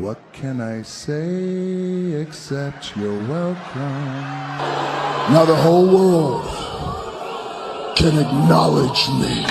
What can I say except you're welcome? Now the whole world can acknowledge me.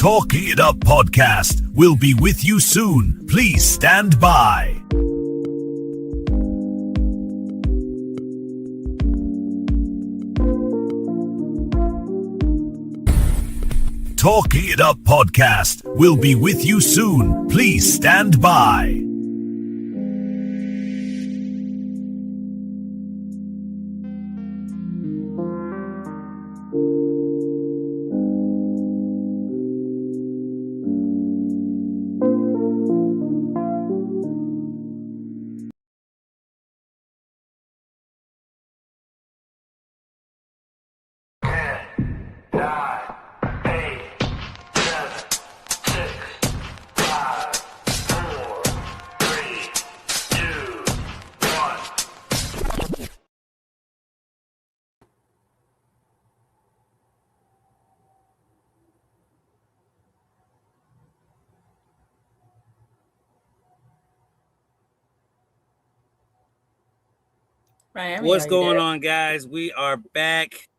Talk It Up podcast will be with you soon. Please stand by. Talk It Up podcast will be with you soon. Please stand by. Miami, What's are you going there? on, guys? We are back.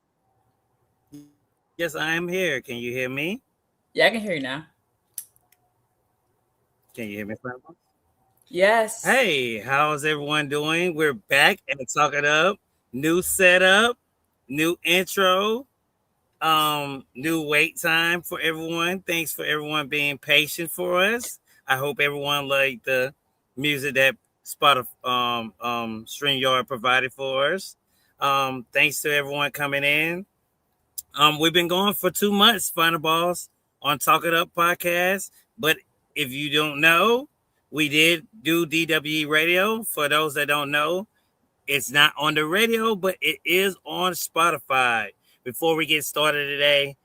Yes, I am here. Can you hear me? Yeah, I can hear you now. Can you hear me? Yes. Hey, how's everyone doing? We're back and Talk It Up. New setup, new intro, new wait time for everyone. Thanks for everyone being patient for us. I hope everyone liked the music that Spotify StreamYard provided for us. Thanks to everyone coming in. We've been going for 2 months, Final Boss, on Talk It Up podcast. But if you don't know, we did do DWE Radio. For those that don't know, it's not on the radio, but it is on Spotify. Before we get started today,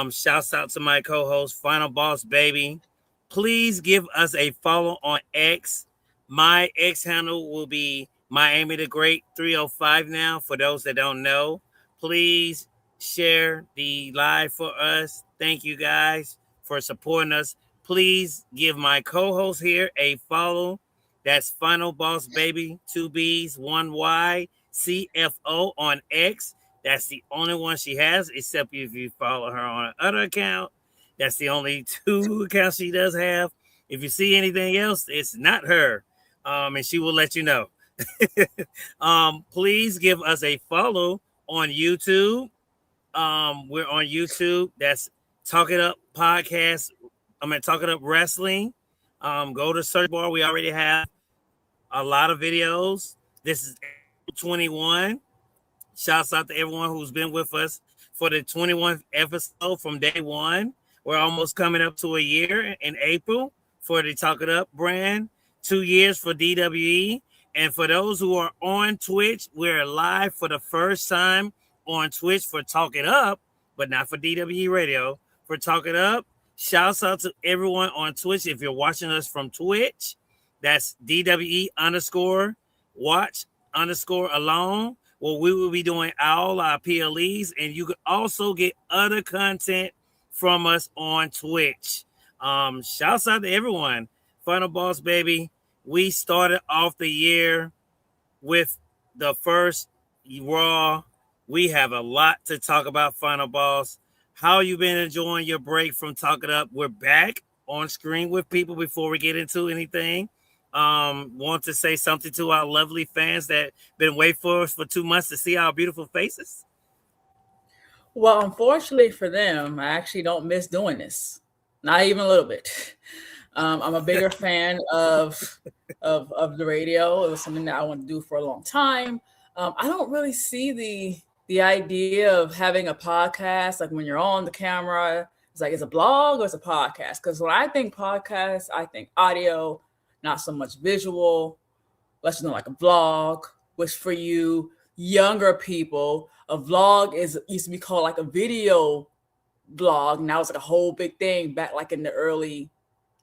shouts out to my co-host, Final Boss Baby. Please give us a follow on X. My X handle will be Miami the Great 305 now. For those that don't know, please share the live for us. Thank you guys for supporting us. Please give my co-host here a follow. That's Final Boss Baby, 2 B's, 1 Y, CFO on X. That's the only one she has, except if you follow her on another account. That's the only 2 accounts she does have. If you see anything else, it's not her. And she will let you know. Please give us a follow on YouTube. We're on YouTube. That's Talk It Up Podcast. Talk It Up Wrestling. Go to search bar. We already have a lot of videos. This is 21. Shouts out to everyone who's been with us for the 21th episode from day one. We're almost coming up to a year in April for the Talk It Up brand. 2 years for DWE. And for those who are on Twitch, we're live for the first time on Twitch for Talk It Up, but not for DWE Radio. For Talk It Up, shouts out to everyone on Twitch. If you're watching us from Twitch, that's DWE_watch_alone. Well, we will be doing all our PLEs, and you can also get other content from us on Twitch. Shouts out to everyone. Final Boss Baby, we started off the year with the first Raw. We have a lot to talk about, Final Boss. How you been enjoying your break from Talk It Up? We're back on screen with people before we get into anything. Want to say something to our lovely fans that been waiting for us for 2 months to see our beautiful faces? Well, unfortunately for them, I actually don't miss doing this. Not even a little bit. I'm a bigger fan of the radio. It was something that I wanted to do for a long time. I don't really see the idea of having a podcast, like when you're on the camera, it's like it's a blog or it's a podcast. Because when I think podcast, I think audio, not so much visual. Let's know, like a vlog, which for you younger people, a vlog used to be called like a video blog. Now it's like a whole big thing back like in the early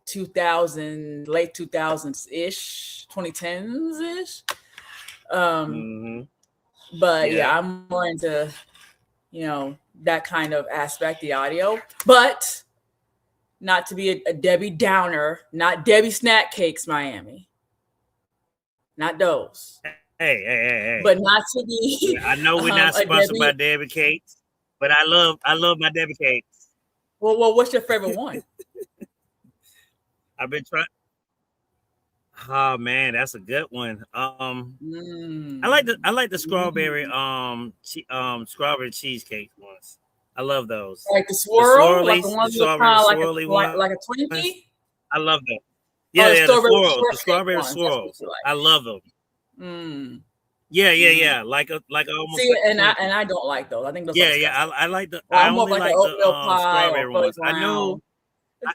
2000s, late 2000s ish, 2010s ish. But yeah, I'm more into, that kind of aspect, the audio, but not to be a Debbie Downer, not Debbie Snack Cakes Miami, not those. Hey. But not to be. I know we're not sponsored by Debbie Cakes, but I love my Debbie Cakes. Well, what's your favorite one? I've been trying. Oh man, that's a good one. I like the strawberry strawberry cheesecake ones. I love those. Like the swirl, like the the ones that strawberry kind of swirly ones. like a Twinkie. I love them. Oh, Yeah, the yeah, the strawberry ones, that's what swirls. you like. I love them. Mm. Yeah. Like almost. See, like and I don't like those. I think those. Yeah. I like the. Well, I I'm more only like like an oatmeal the pie or strawberry Philly ones. I know. brown.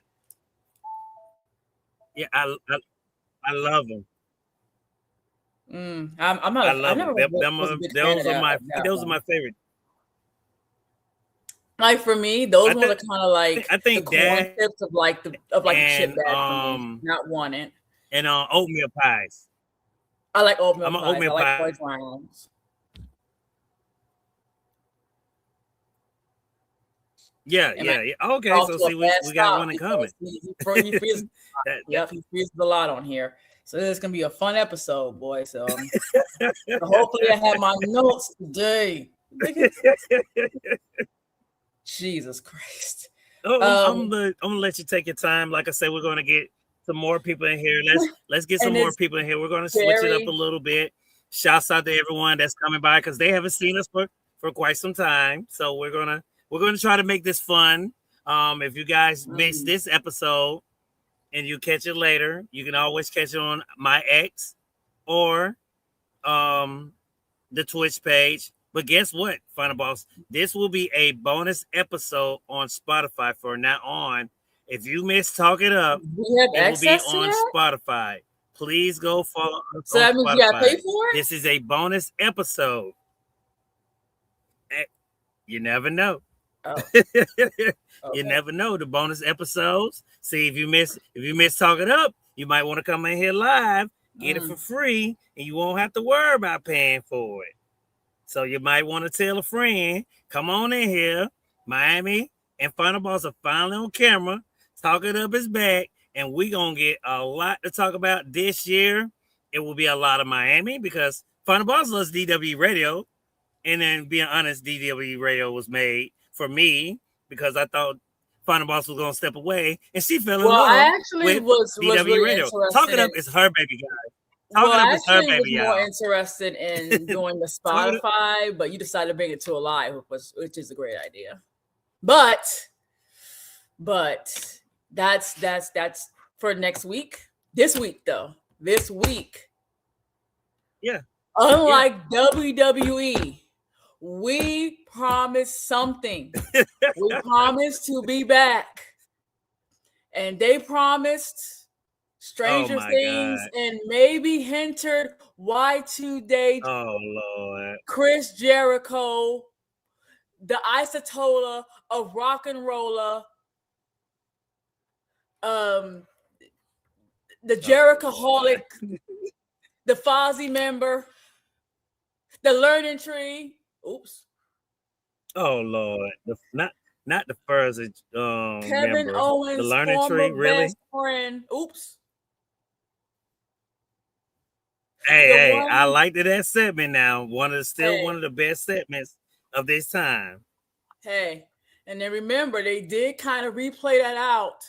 Yeah, I love them. I'm not. I love never them. was a big fan of Those are one. my favorite. Like for me, those ones are kind of like I think the corn chips of like the chip bag for me. Not want it. And oatmeal pies. I like oatmeal I'm an pies. oatmeal I like pie. Philly browns. Yeah. Okay, so see, we got one in common. He freezes. Yep, he freezes a lot on here. So this is gonna be a fun episode, boy. So hopefully I have my notes today. Jesus Christ. I'm gonna let you take your time. Like I said, we're gonna get some more people in here. Let's get some more people in here. We're gonna switch it up a little bit. Shouts out to everyone that's coming by because they haven't seen us for quite some time. So we're gonna try to make this fun. If you guys missed this episode and you catch it later, you can always catch it on my X or the Twitch page. But guess what, Final Boss? This will be a bonus episode on Spotify from now on. If you miss Talk It Up, it will be on Spotify. Please go follow us. So that means Spotify. You gotta pay for it? This is a bonus episode. You never know. Oh. Okay. You never know. The bonus episodes. See, if you miss Talk It Up, you might want to come in here live, get it for free, and you won't have to worry about paying for it. So you might want to tell a friend, come on in here. Miami and Final Boss are finally on camera. Talk It Up is back, and we're going to get a lot to talk about this year. It will be a lot of Miami because Final Boss loves DW Radio. And then, being honest, DW Radio was made for me because I thought Final Boss was going to step away, and she fell in love I actually with DW really Radio. Talk It Up is her baby, guys. I actually was more interested in doing the Spotify, but you decided to bring it to a live, which is a great idea. But that's for next week. This week. Yeah. Unlike WWE, we promised something. We promised to be back. And they promised Stranger Things God. And maybe hinted Y2J. Oh Lord. Chris Jericho, the Isotola of Rock and Roller, the Jerichoholic, the Fozzy member, the Learning Tree. Oops. Oh Lord. Not the first Kevin member. Owens, the Learning Tree, really? Best friend. Oops. Hey, I liked that segment now. One of the best segments of this time. Hey, and then remember, they did kind of replay that out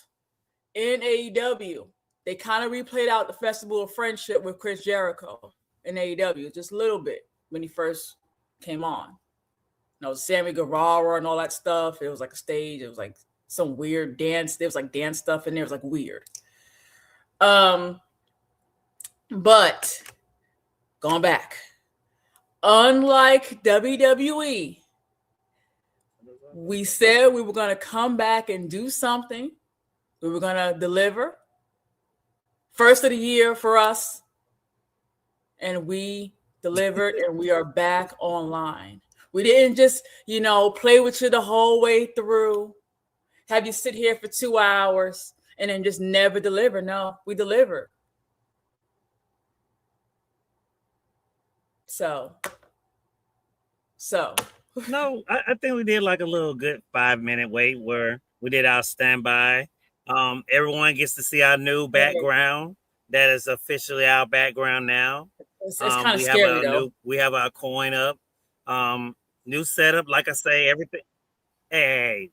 in AEW. They kind of replayed out the Festival of Friendship with Chris Jericho in AEW, just a little bit when he first came on. You know, Sammy Guevara and all that stuff. It was like a stage. It was like some weird dance. There was like dance stuff in there. It was like weird. But going back, unlike WWE, we said we were going to come back and do something. We were going to deliver. First of the year for us. And we delivered, and we are back online. We didn't just, play with you the whole way through, have you sit here for 2 hours and then just never deliver. No, we delivered. So. No, I think we did like a little good 5-minute wait where we did our standby. Everyone gets to see our new background. That is officially our background now. It's kind of scary, though. We have our coin up. New setup. Like I say, everything. Hey,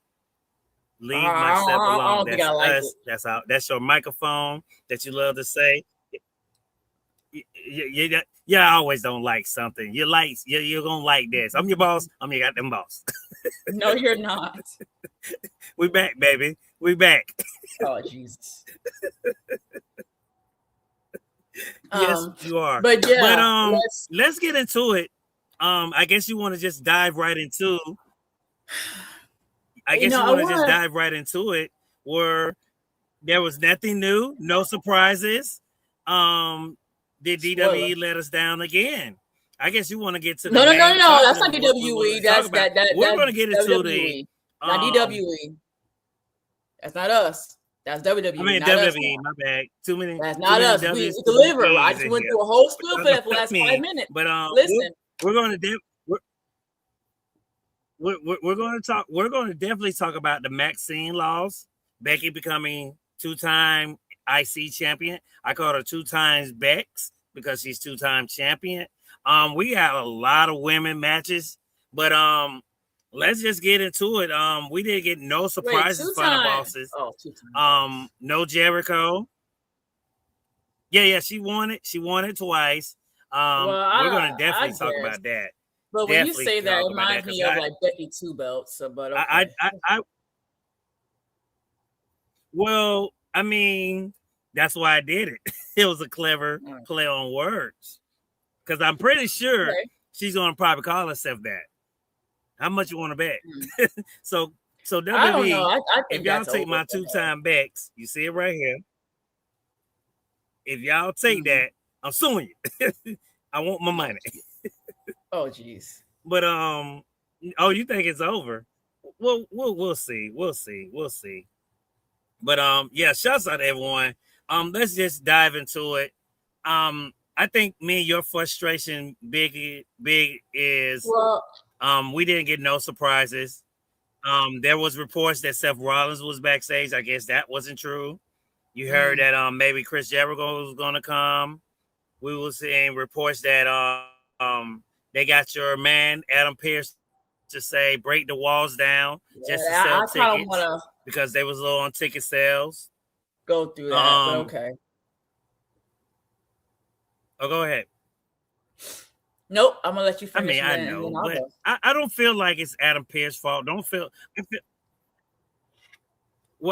Leave myself I alone. don't think I like us. it. That's your microphone that you love to say. You always don't like something. You're gonna like this. I'm your boss. I'm your goddamn boss. No, you're not. We back, baby. We back. Oh, Jesus. Yes, you are. But yeah, but let's get into it. I guess you want to just dive right into. I guess you want to just dive right into it, where there was nothing new, no surprises. Did DWE let us down again? I guess you want to get to the no. That's not DWE. We're going to get into WWE. Not DWE. That's not us. That's WWE. I mean WWE. My bad. Too many. That's not us. We deliver. I just went through a whole spiel for that for the last 5 minutes. But listen, we're going to we're going to talk. We're going to definitely talk about the Maxxine loss. Becky becoming 2-time IC champion. I call her 2 times Bex because she's 2-time champion. We had a lot of women matches, but let's just get into it. We didn't get no surprises for the bosses. Oh, 2 times. No Jericho. Yeah, she won it. She won it twice. We're gonna definitely talk about that. But when you say that, it reminds me of like Becky 2 belts. So, but okay. Well, I mean, that's why I did it. It was a clever play on words. Because I'm pretty sure she's gonna probably call herself that. How much you want to bet? So WWE, I don't know. I think if y'all take my 2-time Bex, you see it right here. If y'all take that, I'm suing you. I want my money. Oh, jeez. But you think it's over? Well, we'll see. We'll see. But yeah, shouts out to everyone. Let's just dive into it. I think me and your frustration big is we didn't get no surprises. There was reports that Seth Rollins was backstage. I guess that wasn't true. You heard that maybe Chris Jericho was gonna come. We were seeing reports that they got your man Adam Pearce to say break the walls down just to sell tickets because they was low on ticket sales. Go through that, but okay. Oh, go ahead. Nope, I'm gonna let you finish. I mean, I know, but I don't feel like it's Adam Pearce's fault.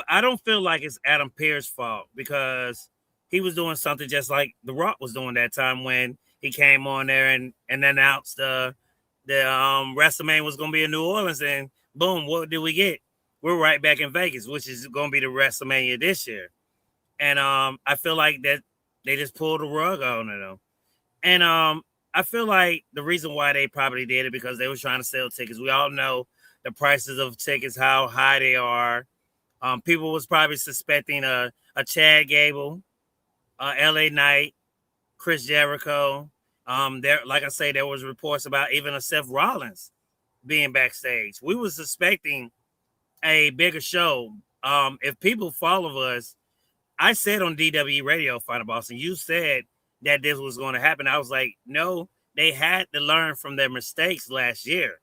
I don't feel like it's Adam Pearce's fault because he was doing something just like The Rock was doing that time when he came on there and announced the WrestleMania was going to be in New Orleans, and boom, what did we get? We're right back in Vegas, which is going to be the WrestleMania this year. And I feel like that they just pulled the rug on it. And I feel like the reason why they probably did it because they were trying to sell tickets. We all know the prices of tickets, how high they are. People was probably suspecting a Chad Gable, LA Knight, Chris Jericho. There, like I say, there was reports about even a Seth Rollins being backstage. We were suspecting a bigger show. If people follow us, I said on DWE Radio, Final Boss, and you said that this was going to happen. I was like, no, they had to learn from their mistakes last year.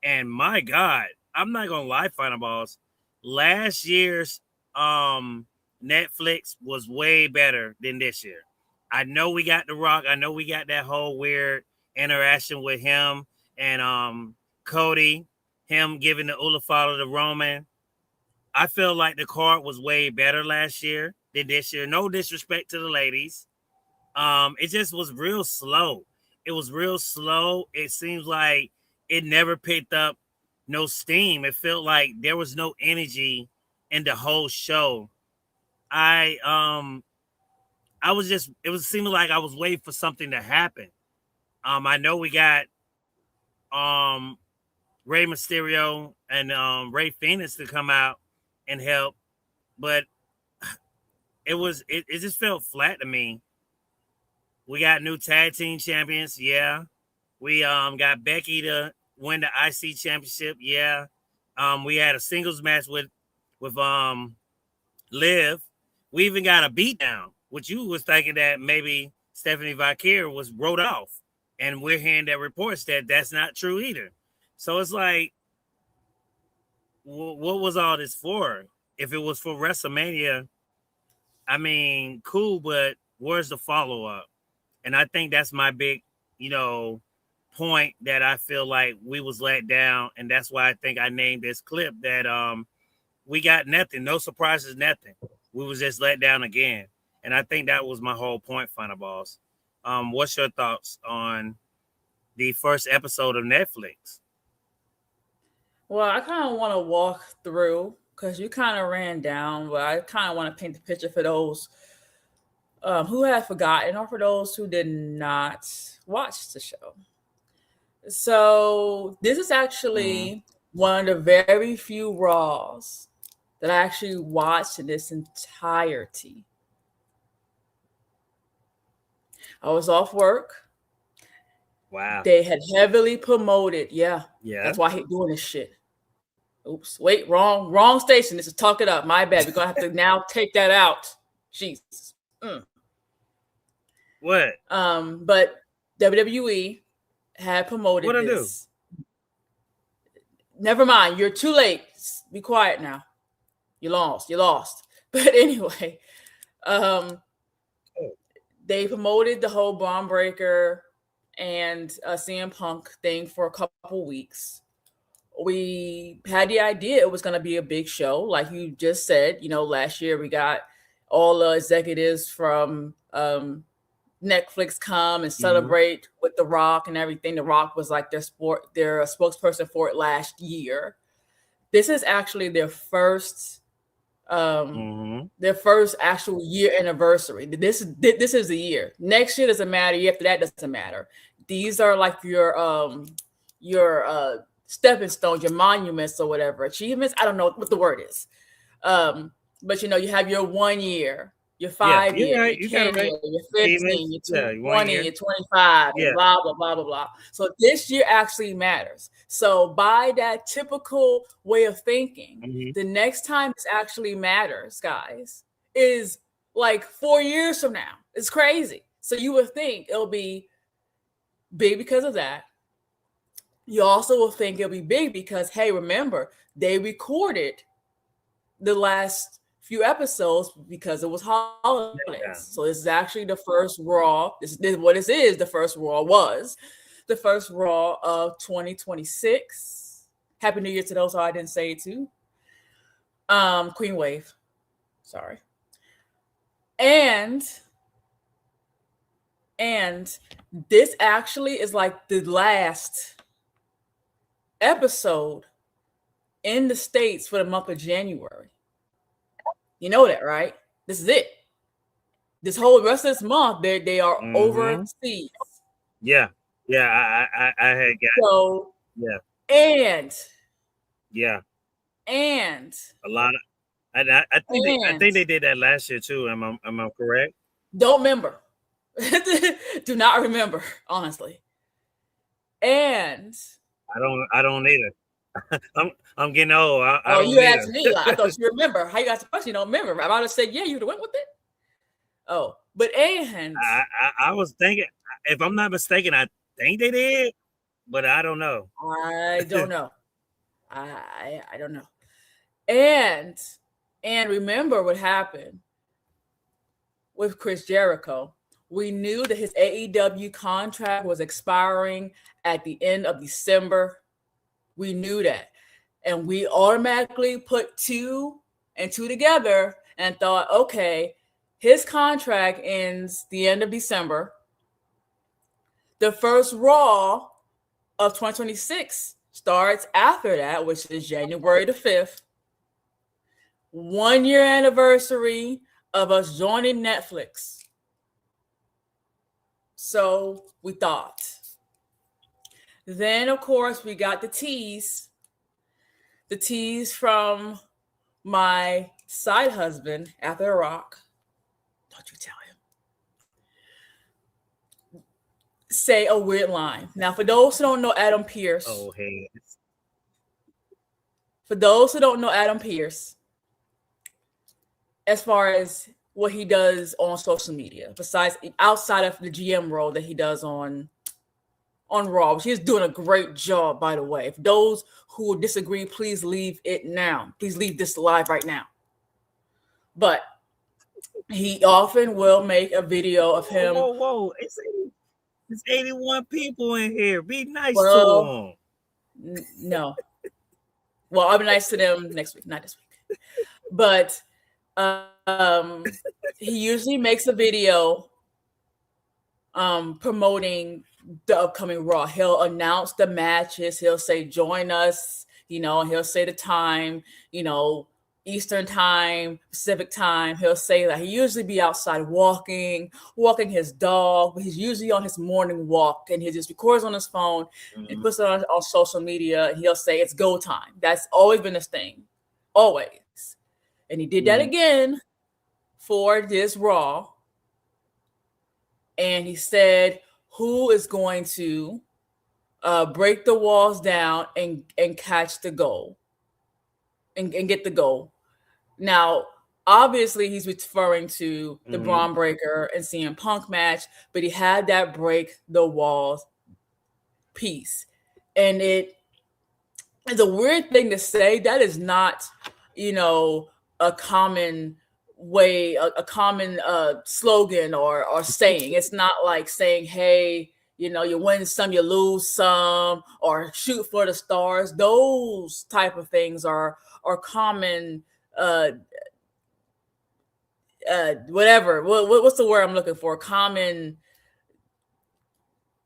And my God, I'm not going to lie, Final Boss. Last year's Netflix was way better than this year. I know we got The Rock. I know we got that whole weird interaction with him and Cody, him giving the Ulafala to Roman. I feel like the card was way better last year than this year. No disrespect to the ladies. It just was real slow. It was real slow. It seems like it never picked up no steam. It felt like there was no energy in the whole show. It was seeming like I was waiting for something to happen. I know we got Rey Mysterio and Rey Fenix to come out and help, but it just felt flat to me. We got new tag team champions, yeah. We got Becky to win the IC championship, yeah. We had a singles match with Liv. We even got a beatdown, which you was thinking that maybe Stephanie Valkyrie was wrote off, and we're hearing that reports that that's not true either. So it's like what was all this for? If it was for WrestleMania, I mean, cool, but where's the follow up? And I think that's my big, point that I feel like we was let down, and that's why I think I named this clip that we got nothing, no surprises, nothing. We was just let down again, and I think that was my whole point, Final Boss. What's your thoughts on the first episode of Netflix? Well, I kind of want to walk through because you kind of ran down, but I kind of want to paint the picture for those who have forgotten or for those who did not watch the show. So this is actually one of the very few Raws that I actually watched in its entirety. I was off work. Wow. They had heavily promoted. Yeah. Yeah. That's why I hate doing this shit. Oops. Wait, wrong station. This is Talk It Up. My bad. We're going to have to now take that out. Jesus. What? But WWE had promoted What'd I this. Never mind. You're too late. Be quiet now. You lost. But anyway, they promoted the whole Braun Breaker and CM Punk thing for a couple weeks. We had the idea it was going to be a big show. Like you just said, last year we got all the executives from Netflix come and celebrate with The Rock and everything. The Rock was like their spokesperson for it last year. This is actually their first actual year anniversary. This is the year. Next year doesn't matter. Year after that doesn't matter. These are like your stepping stones, your monuments or whatever, achievements. I don't know what the word is. But you have your 1 year, your 5 year, your 10 year, your 15, your 20, your 25, and blah, blah, blah, blah, blah. So this year actually matters. So by that typical way of thinking, the next time this actually matters, guys, is like 4 years from now. It's crazy. So you would think it'll be big because of that. You also will think it'll be big because, hey, remember, they recorded the last few episodes because it was holidays. Yeah. So this is actually the first Raw. This is what this is. The first Raw was the first Raw of 2026. Happy New Year to those who I didn't say it to. Queen Wave. Sorry. And this actually is like the last episode in the States for the month of January. You know that, right? This is it. This whole rest of this month, they are overseas. Yeah. I had got so. Yeah. And a lot of. I think they did that last year too. Am I correct? Don't remember. Do not remember, honestly. And I don't either. I'm getting old. You asked me. Like, I thought you remember. How you got the question? You don't remember. I might have said, yeah, you'd have went with it. Oh, but I was thinking, if I'm not mistaken, I think they did, but I don't know. I don't know. I don't know. And remember what happened with Chris Jericho. We knew that his AEW contract was expiring at the end of December. We knew that. And we automatically put 2 and 2 together and thought, okay, his contract ends the end of December. The first Raw of 2026 starts after that, which is January the 5th. 1 year anniversary of us joining Netflix. So we thought. Then, of course, we got the tease from my side husband after The Rock. Don't you tell him. Say a weird line. Now, for those who don't know Adam Pearce. Oh, hey. For those who don't know Adam Pearce, as far as what he does on social media, besides outside of the GM role that he does on on Raw. She's doing a great job, by the way. If those who disagree, please leave it now. Please leave this live right now. But he often will make a video of him. Whoa. It's 81 people in here. Be nice to them. No. Well, I'll be nice to them next week, not this week. But he usually makes a video promoting the upcoming Raw. He'll announce the matches. He'll say, join us, and he'll say the time, Eastern time, Pacific time. He'll say that he usually be outside walking his dog, but he's usually on his morning walk, and he just records on his phone and puts it on social media. And he'll say it's go time. That's always been his thing, always. And he did that again for this Raw. And he said, who is going to break the walls down and catch the goal and get the goal? Now, obviously, he's referring to the Braun Breaker and CM Punk match, but he had that break the walls piece. And it is a weird thing to say. That is not, a common way, a common slogan or saying. It's not like saying, hey, you win some, you lose some, or shoot for the stars. Those type of things are common. Whatever. What's the word I'm looking for? Common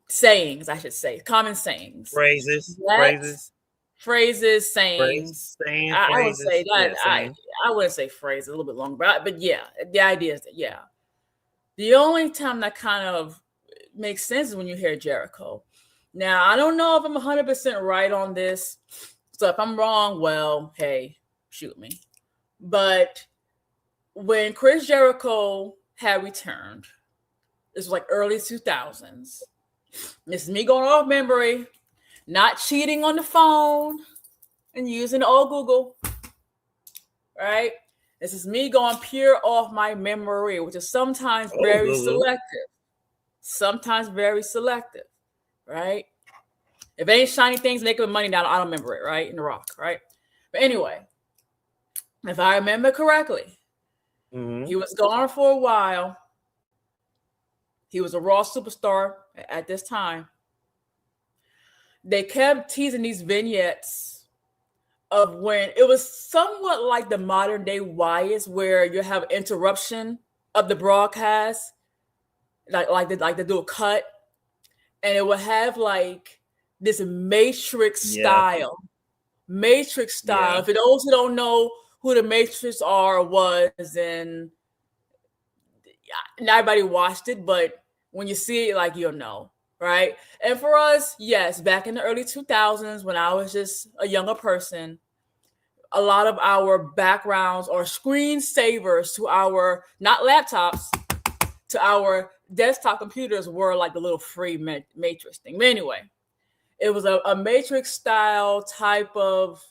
sayings, I should say. Common sayings. Phrases. Sayings. I would say that. Yeah, I wouldn't say phrases, a little bit longer, but yeah, the idea is that, yeah. The only time that kind of makes sense is when you hear Jericho. Now, I don't know if I'm 100% right on this. So if I'm wrong, well, hey, shoot me. But when Chris Jericho had returned, this was like early 2000s. This is me going off memory, not cheating on the phone and using the old Google, right? This is me going pure off my memory, which is sometimes very selective. Sometimes very selective, right? If it ain't shiny things making money down, I don't remember it, right? In the Rock, right? But anyway, if I remember correctly, he was gone for a while. He was a Raw superstar at this time. They kept teasing these vignettes of when it was somewhat like the modern day Wyatts, where you have interruption of the broadcast, like they do a cut, and it would have like this Matrix style. Matrix style. Yeah. For those who don't know who the Matrix was, and not everybody watched it, but when you see it, like, you'll know, right? And for us, yes, back in the early 2000s, when I was just a younger person, a lot of our backgrounds or screensavers to our, not laptops, to our desktop computers were like the little free Matrix thing. But anyway, it was a Matrix style type of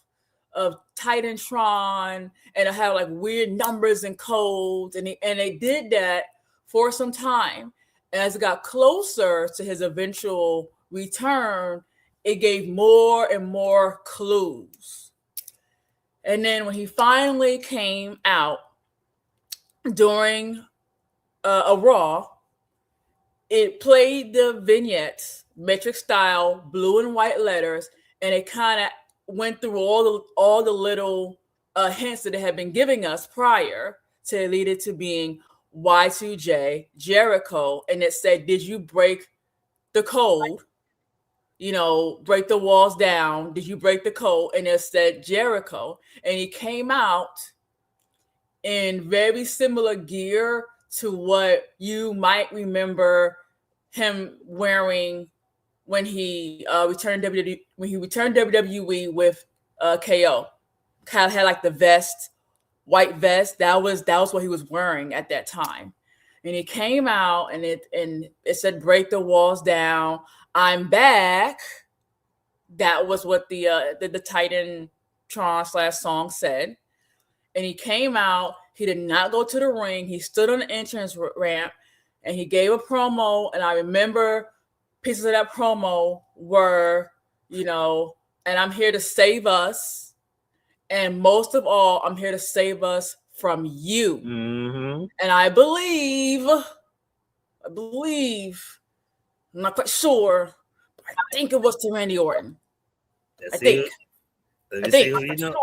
Titantron, and it had like weird numbers and codes, and they did that for some time. As it got closer to his eventual return, it gave more and more clues. And then when he finally came out during a Raw, it played the vignettes, Matrix style, blue and white letters, and it kind of went through all the little hints that it had been giving us prior to lead it to being Y2J, Jericho, and it said, did you break the code? Break the walls down. Did you break the code? And it said Jericho. And he came out in very similar gear to what you might remember him wearing when he returned WWE with KO. Kind of had like the vest, white vest. That was what he was wearing at that time. And he came out and it said break the walls down. I'm back. That was what the Titantron / song said. And he came out. He did not go to the ring. He stood on the entrance ramp and he gave a promo. And I remember pieces of that promo were, you know, and I'm here to save us. And most of all, I'm here to save us from you. Mm-hmm. And I believe, I'm not quite sure, but I think it was to Randy Orton. I think. Who you know.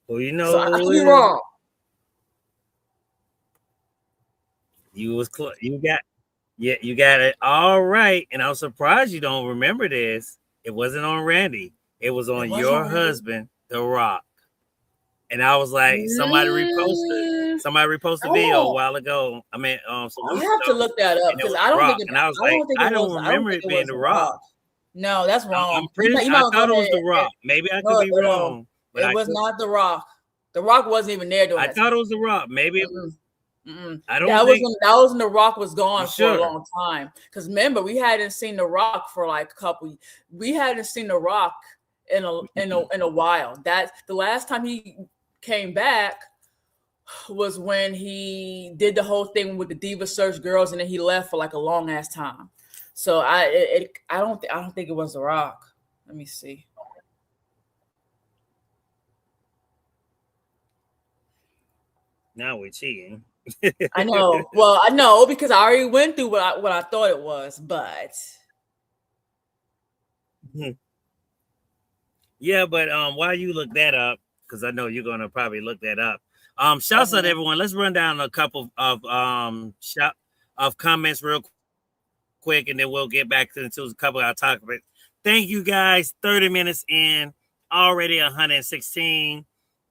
Who you know? So I could be wrong. You was close. You got it all right. And I'm surprised you don't remember this. It wasn't on Randy. It was on your husband, The Rock. And I was like, somebody reposted a video a while ago. I mean, so I have to look that up because I don't think it. And I was like, I don't remember it being The Rock. No, that's wrong. I'm pretty. I thought it was The Rock. Maybe I could be wrong. But it was not The Rock. The Rock wasn't even there doing that. I thought it was The Rock. Maybe. I don't. That was when The Rock was gone for a long time. Because remember, we hadn't seen The Rock for like a couple. We hadn't seen The Rock in a while. That the last time he came back was when he did the whole thing with the Diva Search girls, and then he left for like a long ass time. So I don't think it was The Rock. Let me see. Now we're cheating. I know. Well, I know because I already went through what I thought it was, but yeah. But while you look that up, because I know you're gonna probably look that up. Shouts out to everyone. Let's run down a couple of comments real quick, and then we'll get back to a couple of our topics. Thank you guys. 30 minutes in, already 116.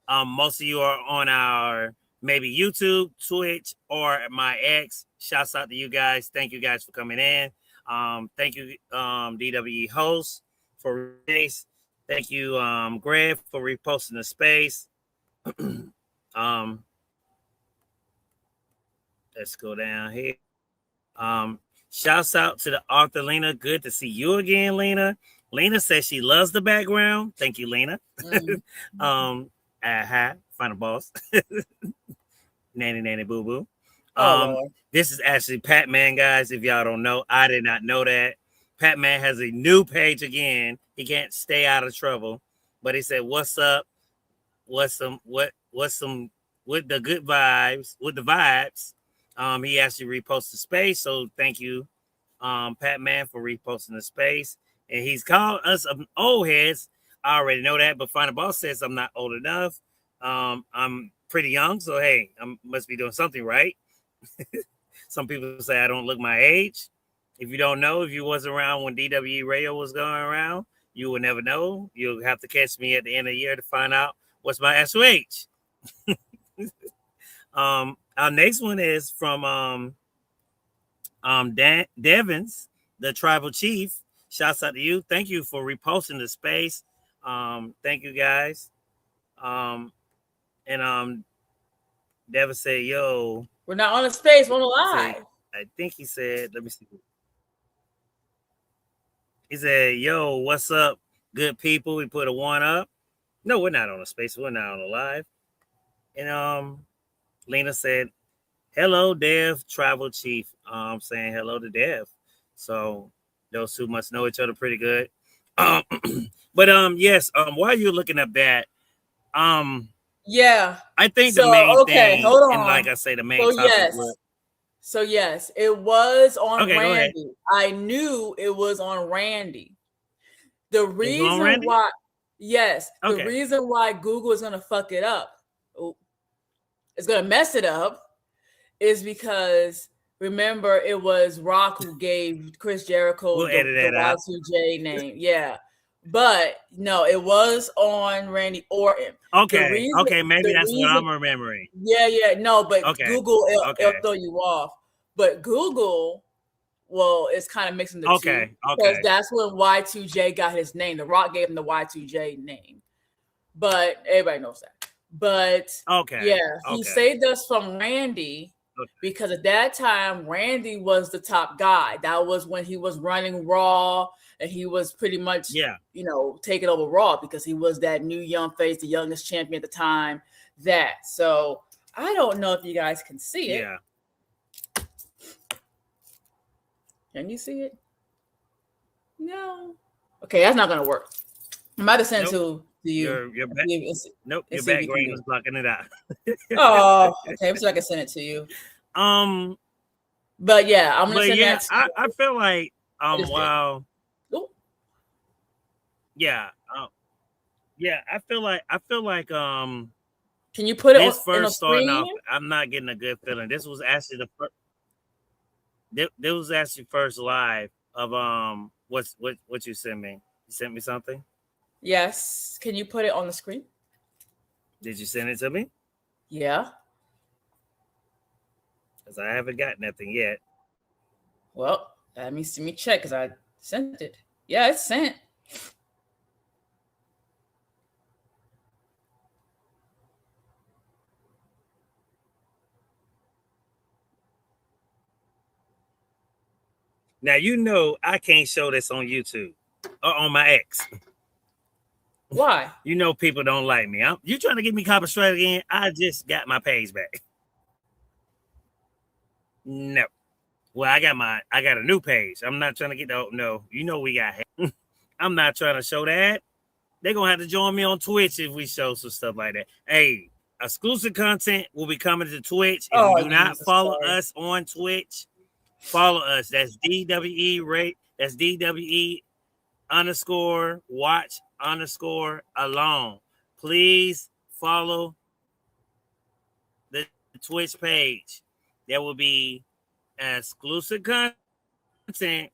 Most of you are on our maybe YouTube, Twitch, or my X. Shouts out to you guys. Thank you guys for coming in. Thank you, DWE host for this. Thank you, Greg, for reposting the space. Let's go down here. Shouts out to the author, Lena. Good to see you again, Lena. Lena says she loves the background. Thank you, Lena. Hi, final boss. Nanny boo boo. This is actually Pat Man, guys. If y'all don't know, I did not know that. Pat Man has a new page again. He can't stay out of trouble, but he said, "What's up? What's some with the good vibes? With the vibes." He actually reposted space, so thank you, Pat Man, for reposting the space. And he's called us old heads. I already know that, but Final Boss says I'm not old enough. I'm pretty young, so hey, I must be doing something right. Some people say I don't look my age. If you don't know, if you wasn't around when DWE Radio was going around, you will never know. You'll have to catch me at the end of the year to find out what's my actual age. Our next one is from Devins, the tribal chief. Shouts out to you. Thank you for reposting the space. Thank you guys. And Devin said, "Yo, we're not on the space, we're on the live." I think he said, let me see. He said, "Yo, what's up, good people?" We put a 1 up. No, we're not on the space. We're not on the live. And Lena said, "Hello, Dev, tribal chief." I'm saying hello to Dev. So those two must know each other pretty good. But yes, while you're looking up that, yeah, I think the main thing, hold on. and like I say, the main topic was, so yes, it was on Okay, Randy. I knew it was on Randy. The reason why, the reason why Google is gonna fuck it up, it's gonna mess it up, is because remember it was Rock who gave Chris Jericho the Y2J name. Yeah. But no, it was on Randy Orton. Okay, maybe that's what I'm remembering. Yeah, no, but Google it'll throw you off. But Google, well, it's kind of mixing the two. Because that's when Y2J got his name. The Rock gave him the Y2J name. But everybody knows that. But he saved us from Randy because at that time, Randy was the top guy. That was when he was running Raw. And he was pretty much, taking over Raw because he was that new young face, the youngest champion at the time. So I don't know if you guys can see it. Yeah. Can you see it? No. Okay, that's not gonna work. I'm about to send to you. Your background is blocking it out. Oh, okay. So I can send it to you. But yeah, I'm gonna send that. I feel like wow. Ooh. Yeah. I feel like Can you put it this on first starting screen? off? I'm not getting a good feeling. This was actually the first. This was actually first live of what you sent me. You sent me something? Yes. Can you put it on the screen? Did you send it to me? Yeah. Because I haven't got nothing yet. Well, let me check because I sent it. Yeah, it's sent. Now you know I can't show this on YouTube or on my X. Why? You know people don't like me. You trying to get me copy straight again? I just got my page back. No. Well, I got a new page. I'm not trying to get no. You know we got. I'm not trying to show that. They're gonna have to join me on Twitch if we show some stuff like that. Hey, exclusive content will be coming to Twitch. If you do not follow us on Twitch, follow us. That's DWE rate. That's DWE _ watch _ alone. Please follow the Twitch page. There will be exclusive content.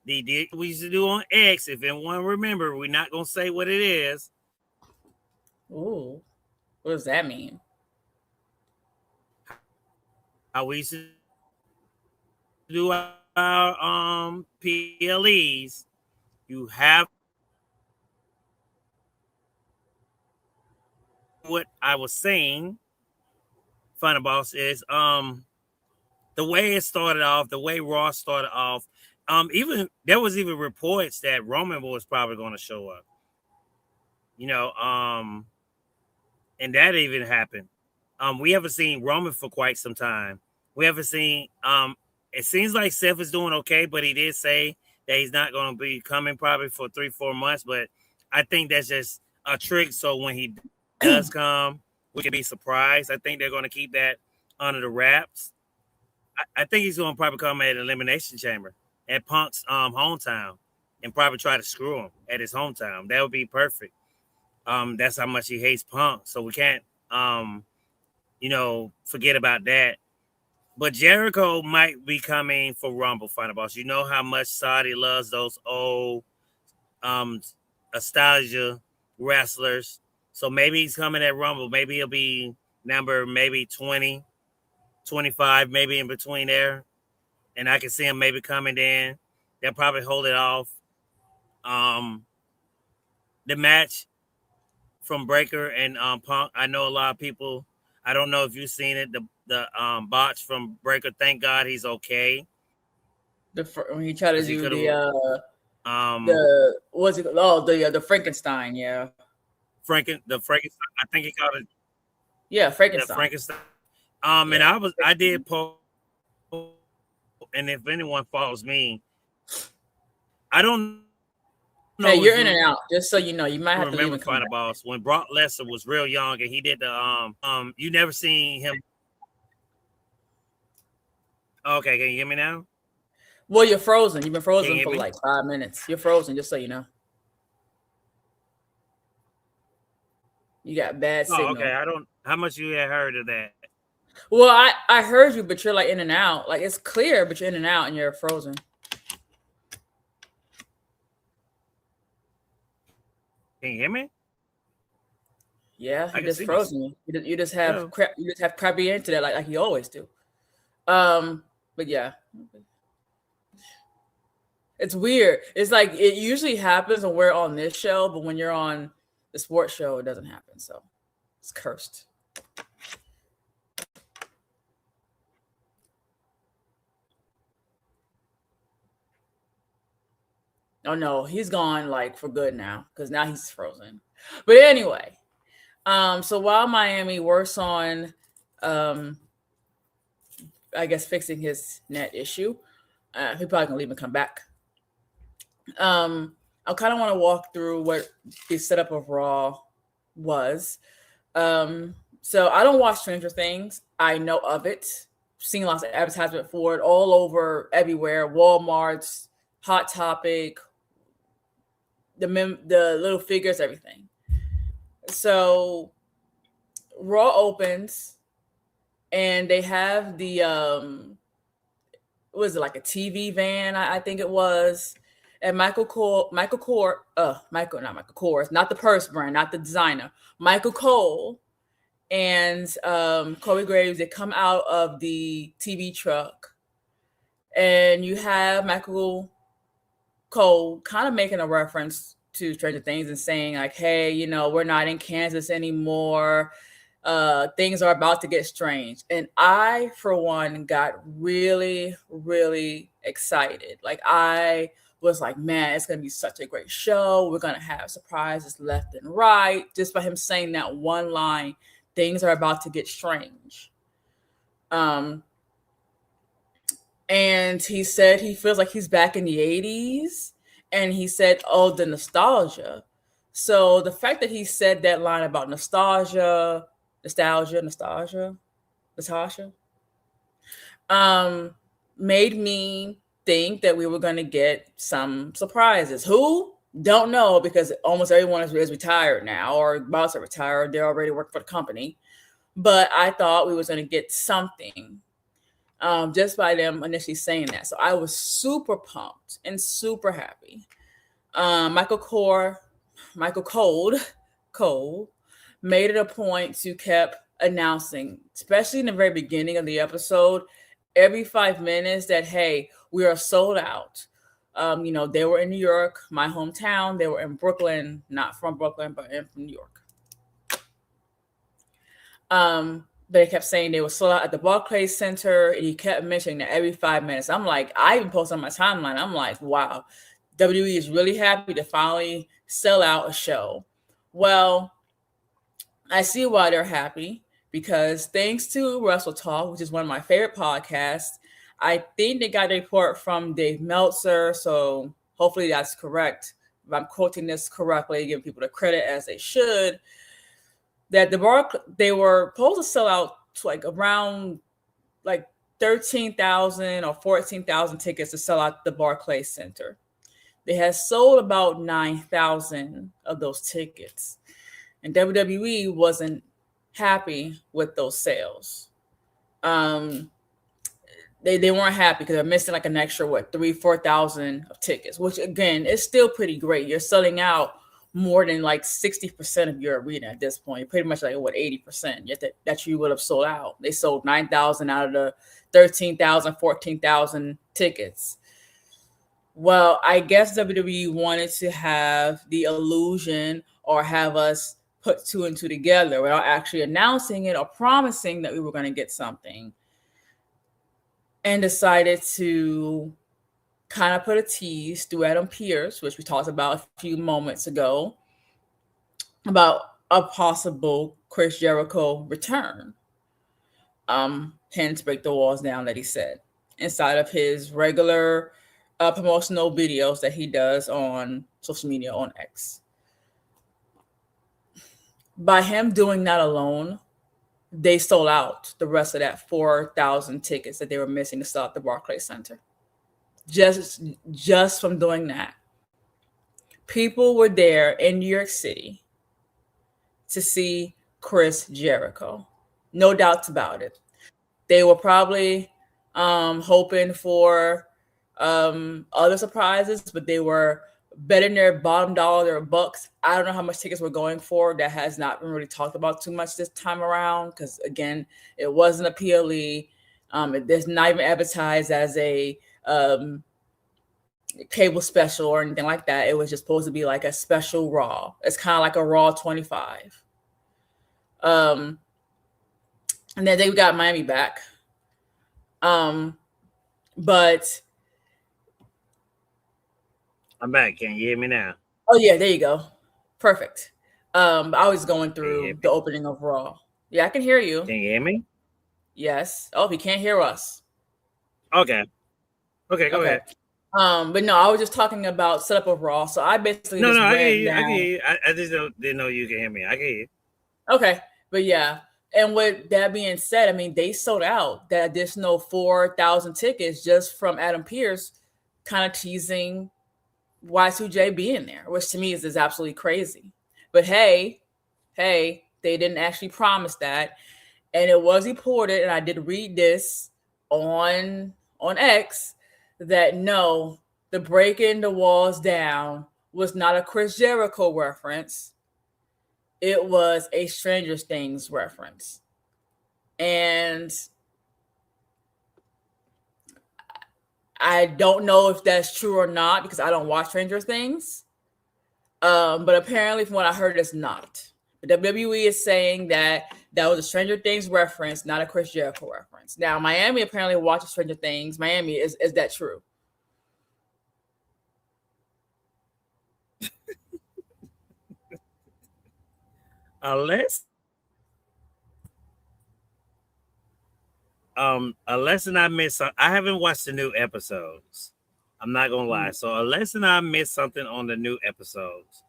We used to do on X. If anyone remember, we're not gonna say what it is. Ooh, what does that mean? How we used to do our PLEs. You have what I was saying. Final Boss is the way it started off, the way Raw started off. Even there was even reports that Roman was probably going to show up. You know, and that even happened. We haven't seen Roman for quite some time. We haven't seen. It seems like Seth is doing okay, but he did say that he's not going to be coming probably for 3-4 months. But I think that's just a trick. So when he does come, we can be surprised. I think they're going to keep that under the wraps. I think he's going to probably come at Elimination Chamber at Punk's hometown and probably try to screw him at his hometown. That would be perfect. That's how much he hates Punk. So we can't, forget about that. But Jericho might be coming for Rumble, Final Boss. You know how much Saudi loves those old nostalgia wrestlers. So maybe he's coming at Rumble. Maybe he'll be number 20, 25, maybe in between there. And I can see him maybe coming in. They'll probably hold it off. The match from Breaker and Punk, I know a lot of people, I don't know if you've seen it, the botch from Breaker. Thank God he's okay. When he tried to do the what's it called? Oh, the Frankenstein, yeah. The Frankenstein. I think he called it. Yeah, Frankenstein. Frankenstein. And I did post, and if anyone follows me, I don't know. Hey, you're in and out. Just so you know, you might have to remember Final Boss when Brock Lesnar was real young and he did the you never seen him. Okay, can you hear me now? Well, you're frozen. You've been frozen for like 5 minutes. You're frozen, just so you know. You got bad signal. Okay, how much you had heard of that? Well, I heard you, but you're like in and out. Like it's clear, but you're in and out and you're frozen. Can you hear me? Yeah, you just frozen. You just have crap. You just have crappy internet like you always do. But yeah, it's weird. It's like it usually happens when we're on this show, but when you're on the sports show, it doesn't happen. So it's cursed. Oh no, he's gone like for good now because now he's frozen. But anyway, so while Miami works on, I guess fixing his net issue, he probably gonna leave and come back. I kind of want to walk through what the setup of Raw was. So I don't watch Stranger Things. I know of it. Seen lots of advertisement for it all over, everywhere. Walmart's, Hot Topic, the little figures, everything. So Raw opens, and they have the was it like a TV van? I think it was. And Michael Kors, not the purse brand, not the designer, Michael Cole and Corey Graves, they come out of the TV truck, and you have Michael Cole kind of making a reference to Stranger Things and saying like, hey, you know, we're not in Kansas anymore. Things are about to get strange. And I, for one, got really, really excited. Like, I was like, man, it's going to be such a great show. We're going to have surprises left and right. Just by him saying that one line, things are about to get strange. And he said he feels like he's back in the 80s. And he said, oh, the nostalgia. So the fact that he said that line about Natasha, made me think that we were going to get some surprises. Who? Don't know, because almost everyone is retired now or about to retire. They already work for the company. But I thought we were going to get something just by them initially saying that. So I was super pumped and super happy. Michael Cole made it a point to kept announcing, especially in the very beginning of the episode, every 5 minutes that, hey, we are sold out. You know, they were in New York, my hometown. They were in Brooklyn, not from Brooklyn, but from New York. They kept saying they were sold out at the Barclays Center, and he kept mentioning that every 5 minutes. I'm like, I even posted on my timeline. I'm like, wow, WWE is really happy to finally sell out a show. Well, I see why they're happy, because thanks to Wrestle Talk, which is one of my favorite podcasts, I think they got a report from Dave Meltzer, so hopefully that's correct. If I'm quoting this correctly, giving people the credit as they should, that they were supposed to sell out to like around like 13,000 or 14,000 tickets to sell out the Barclays Center. They had sold about 9,000 of those tickets, and WWE wasn't happy with those sales. They weren't happy because they're missing like an extra 3,000-4,000 of tickets, which again is still pretty great. You're selling out more than like 60% of your arena at this point, pretty much like 80% that you would have sold out. They sold 9,000 out of the 13,000, 14,000 tickets. Well, I guess WWE wanted to have the illusion or have us put two and two together without actually announcing it or promising that we were going to get something, and decided to kind of put a tease through Adam Pearce, which we talked about a few moments ago, about a possible Chris Jericho return. Hence, break the walls down that he said inside of his regular promotional videos that he does on social media on X. By him doing that alone, they sold out the rest of that 4,000 tickets that they were missing to sell at the Barclays Center. Just from doing that. People were there in New York City to see Chris Jericho. No doubts about it. They were probably hoping for other surprises, but they were betting their bottom dollar, their bucks. I don't know how much tickets were going for. That has not been really talked about too much this time around, because again, it wasn't a PLE. There's not even advertised as a cable special or anything like that. It was just supposed to be like a special Raw. It's kind of like a Raw 25. And then they got Miami back. But I'm back. Can you hear me now? Oh yeah, there you go. Perfect. I was going through the opening of Raw. Yeah, I can hear you. Can you hear me? Yes. Oh, he can't hear us. Okay. Okay, go ahead. But no, I was just talking about setup of Raw. So I basically No, just I can hear ran you. I down. can hear you. I just didn't know you can hear me. I can hear you. Okay, but yeah. And with that being said, I mean, they sold out that additional 4,000 tickets just from Adam Pearce kind of teasing Y2J being there, which to me is absolutely crazy. But hey, they didn't actually promise that. And it was reported, and I did read this on X, that no, the breaking the walls down was not a Chris Jericho reference. It was a Stranger Things reference. And I don't know if that's true or not because I don't watch Stranger Things. But apparently, from what I heard, it's not. The WWE is saying that was a Stranger Things reference, not a Chris Jericho reference. Now, Miami apparently watches Stranger Things. Miami, is that true? Unless I missed, I haven't watched the new episodes. I'm not gonna lie. So unless I missed something on the new episodes,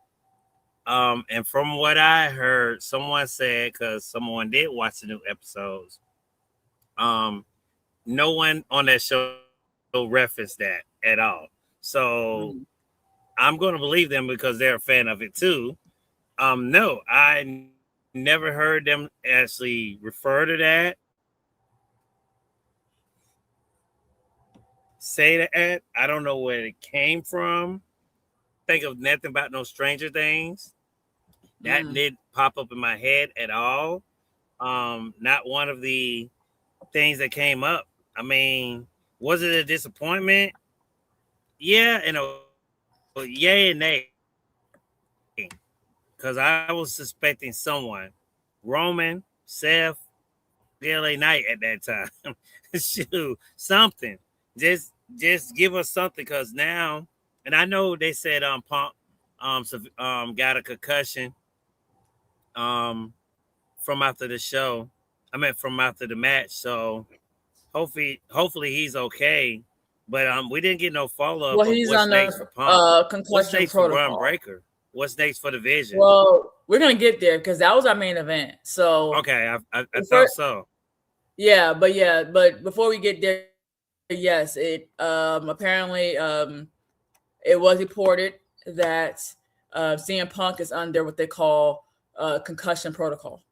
and from what I heard, someone said, because someone did watch the new episodes, no one on that show referenced that at all. So I'm gonna believe them because they're a fan of it too. No, I never heard them actually refer to that. Say that. I don't know where it came from. Think of nothing about no Stranger Things. That didn't pop up in my head at all. Not one of the things that came up. I mean, was it a disappointment? Yeah, and yay and nay. Because I was suspecting someone, Roman, Seth, LA Knight at that time. Shoot, something. Just give us something, because now, and I know they said Punk got a concussion from after the show. I mean, from after the match. So hopefully he's okay. But we didn't get no follow up. Well, he's what's on next for Punk. concussion What's next protocol. for Ron Breaker? What's next for the Vision? Well, we're gonna get there because that was our main event. So okay, I thought so. Yeah, but before we get there, yes, it apparently it was reported that CM Punk is under what they call concussion protocol.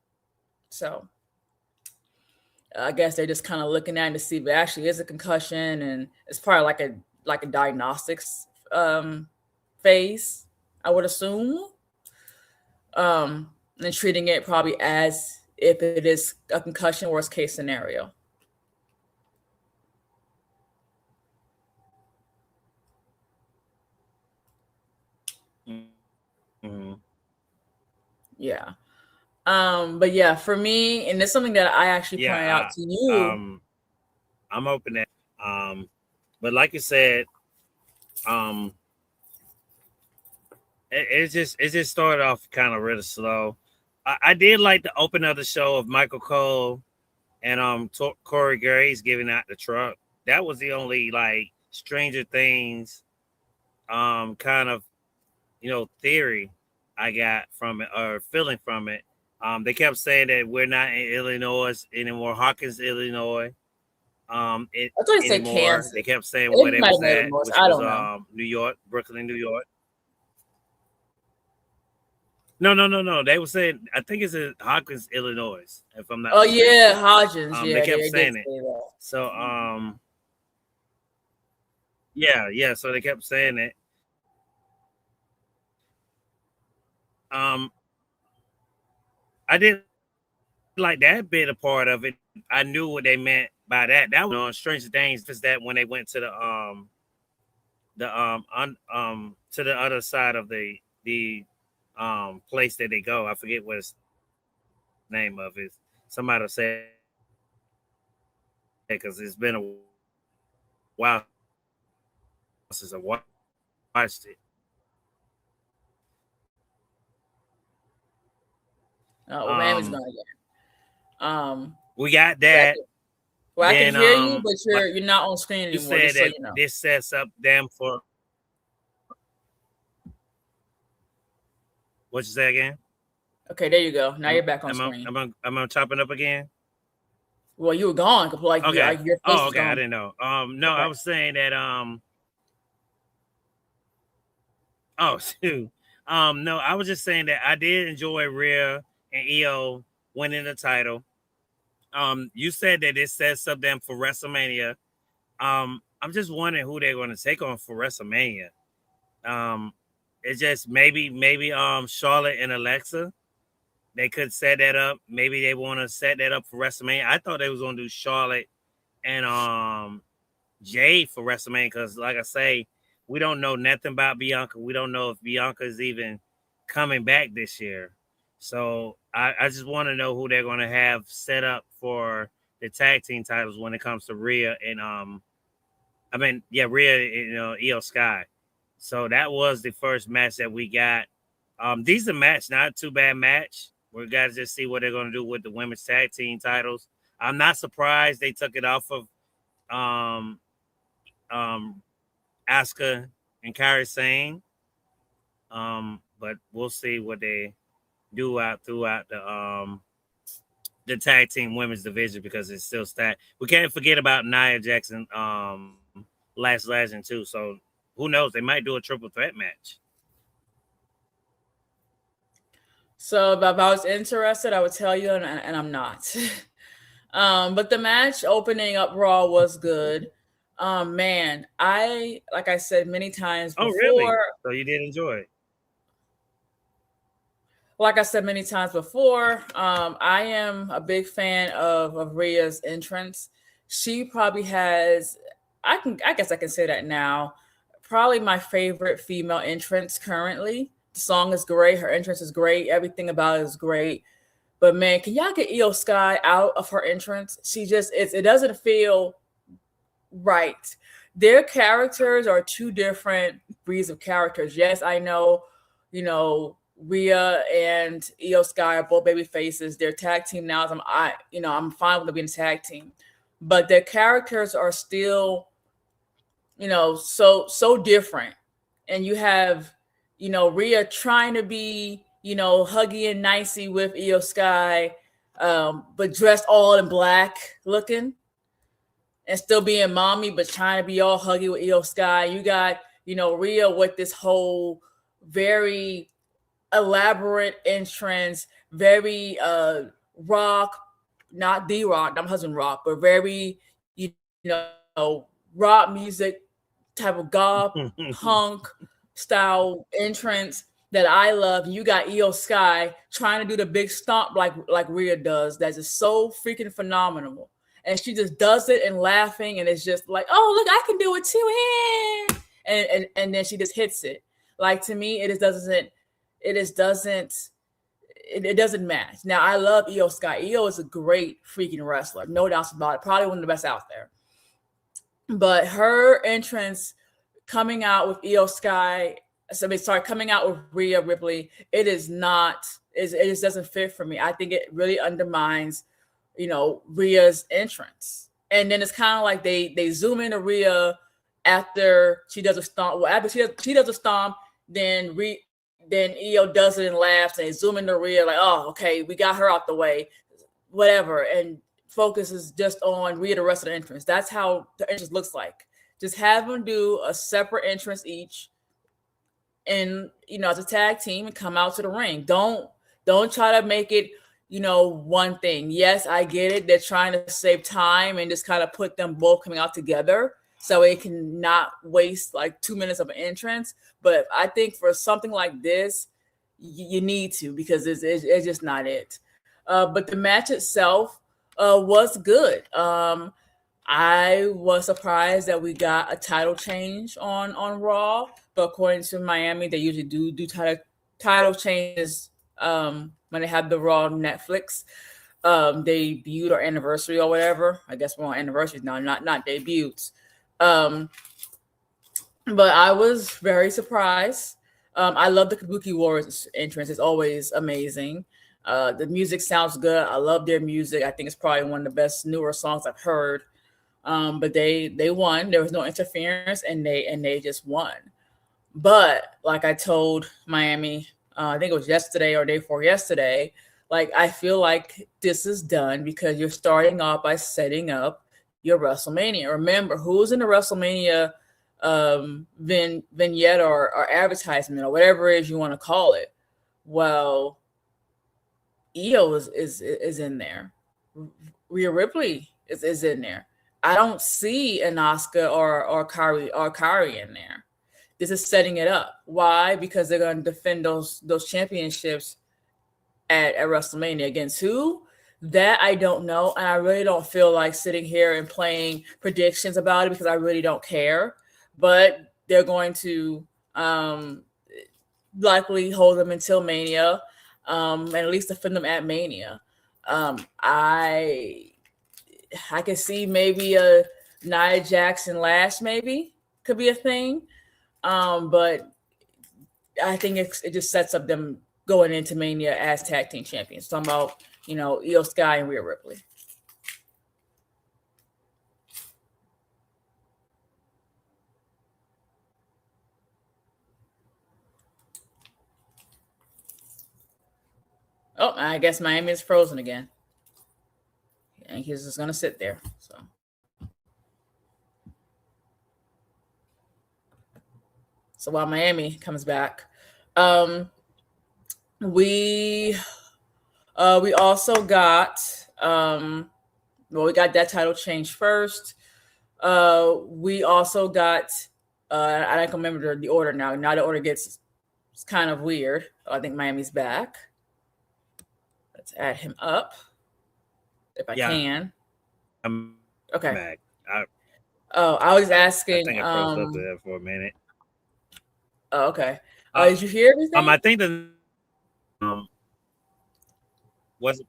So I guess they're just kind of looking at it to see if it actually is a concussion, and it's probably like a diagnostics phase, I would assume. And treating it probably as if it is a concussion, worst case scenario. Mm-hmm. Yeah. But yeah, for me, and it's something that I actually pointed out to you. I'm hoping that but like you said, it just started off kind of really slow. I did like the open of the show of Michael Cole and Corey Graves giving out the truck. That was the only like Stranger Things kind of theory I got from it, or feeling from it. They kept saying that we're not in Illinois anymore, Hawkins, Illinois. I thought you said Kansas. They kept saying where they was at, which was New York, Brooklyn, New York. No. They were saying, I think it's in Hawkins, Illinois, if I'm not mistaken. Yeah, Hodgins. They kept saying it. So yeah. So they kept saying it. I didn't like that bit a part of it. I knew what they meant by that. That was on Stranger Things. Just that when they went to to the other side of the place that they go. I forget what his name of it. Somebody said, because it's been a while since I watched it. Miami's gonna get. We got that. Well, I Then can hear you, but like you're not on screen you anymore. said Just so that you know. this sets up them for what you say again? Okay, there you go. Now you're back on screen. Am I chopping up again? Well, you were gone. Like Okay. your face Oh, was okay. I gone. didn't know. No, Okay. I was saying that oh shoot. No, I was just saying that I did enjoy Rhea and Io winning the title. You said that it sets up them for WrestleMania. I'm just wondering who they're going to take on for WrestleMania. It's just maybe Charlotte and Alexa. They could set that up. Maybe they want to set that up for WrestleMania. I thought they was going to do Charlotte and Jade for WrestleMania because, like I say, we don't know nothing about Bianca. We don't know if Bianca is even coming back this year. So I just want to know who they're going to have set up for the tag team titles when it comes to Rhea and Rhea and Io Sky. So that was the first match that we got. Decent match, not too bad match. We got to just see what they're going to do with the women's tag team titles. I'm not surprised they took it off of Asuka and Kairi Sane. But we'll see what they do throughout the tag team women's division because it's still stacked. We can't forget about Nia Jackson, Last Legend too. So who knows? They might do a triple threat match. So if I was interested, I would tell you, and I'm not. But the match opening up Raw was good. Man, like I said many times before. Oh, really? So you did enjoy it? Like I said many times before, I am a big fan of Rhea's entrance. She probably has, I guess I can say that now, probably my favorite female entrance currently. The song is great. Her entrance is great. Everything about it is great. But man, can y'all get Io Sky out of her entrance? She just, it doesn't feel right. Their characters are two different breeds of characters. Yes, I know, Rhea and Io Sky are both baby faces. They're tag team now. I'm fine with them being a tag team, but their characters are still, so different. And you have, Rhea trying to be, huggy and nicey with Io Sky, but dressed all in black looking and still being mommy, but trying to be all huggy with Io Sky. You got, Rhea with this whole very elaborate entrance, very rock, not the rock, not my husband rock, but very, rock music type of goth punk style entrance that I love. And you got Io Sky trying to do the big stomp like Rhea does. That's just so freaking phenomenal. And she just does it and laughing, and it's just like, oh, look, I can do it too. And then she just hits it. Like, to me, it doesn't match. Now, I love Io Sky. Io is a great freaking wrestler. No doubts about it. Probably one of the best out there. But her entrance coming out with Io Sky, coming out with Rhea Ripley, it just doesn't fit for me. I think it really undermines, Rhea's entrance. And then it's kind of like they zoom into Rhea after she does a stomp. Well, after she does a stomp, then Io does it and laughs, and they zoom into Rhea like, oh, okay, we got her out the way, whatever, and focuses just on Rhea the rest of the entrance. That's how the entrance looks like. Just have them do a separate entrance each, and as a tag team, and come out to the ring. Don't try to make it one thing. Yes, I get it. They're trying to save time and just kind of put them both coming out together so it can not waste like 2 minutes of an entrance. But I think for something like this, you need to, because it's just not it. But the match itself was good. I was surprised that we got a title change on Raw, but according to Miami, they usually do title changes when they have the Raw Netflix debut or anniversary or whatever. I guess we're on anniversaries now, not debuts. But I was very surprised. I love the Kabuki Warriors entrance. It's always amazing. The music sounds good. I love their music. I think it's probably one of the best newer songs I've heard. But they won. There was no interference, and they just won. But like I told Miami, I think it was yesterday or day before yesterday, like I feel like this is done because you're starting off by setting up your WrestleMania. Remember, who's in the WrestleMania vignette or advertisement or whatever it is you want to call it? Well, Io is in there. Rhea Ripley is in there. I don't see an Asuka or Kari in there. This is setting it up. Why? Because they're going to defend those championships at WrestleMania against who? That I don't know, and I really don't feel like sitting here and playing predictions about it because I really don't care. But they're going to likely hold them until Mania, and at least defend them at Mania. I can see maybe a Nia Jackson Lash maybe could be a thing. But I think it just sets up them going into Mania as tag team champions. Talking about, Io Sky and Rhea Ripley. Oh, I guess Miami is frozen again. And he's just going to sit there. So while Miami comes back, we also got we got that title change first. We also got I don't remember the order now. Now the order gets kind of weird. I think Miami's back. Let's add him up if I can. I'm okay. Back. I was asking. I think I froze up there for a minute. Oh, okay. Did you hear everything? I think the was.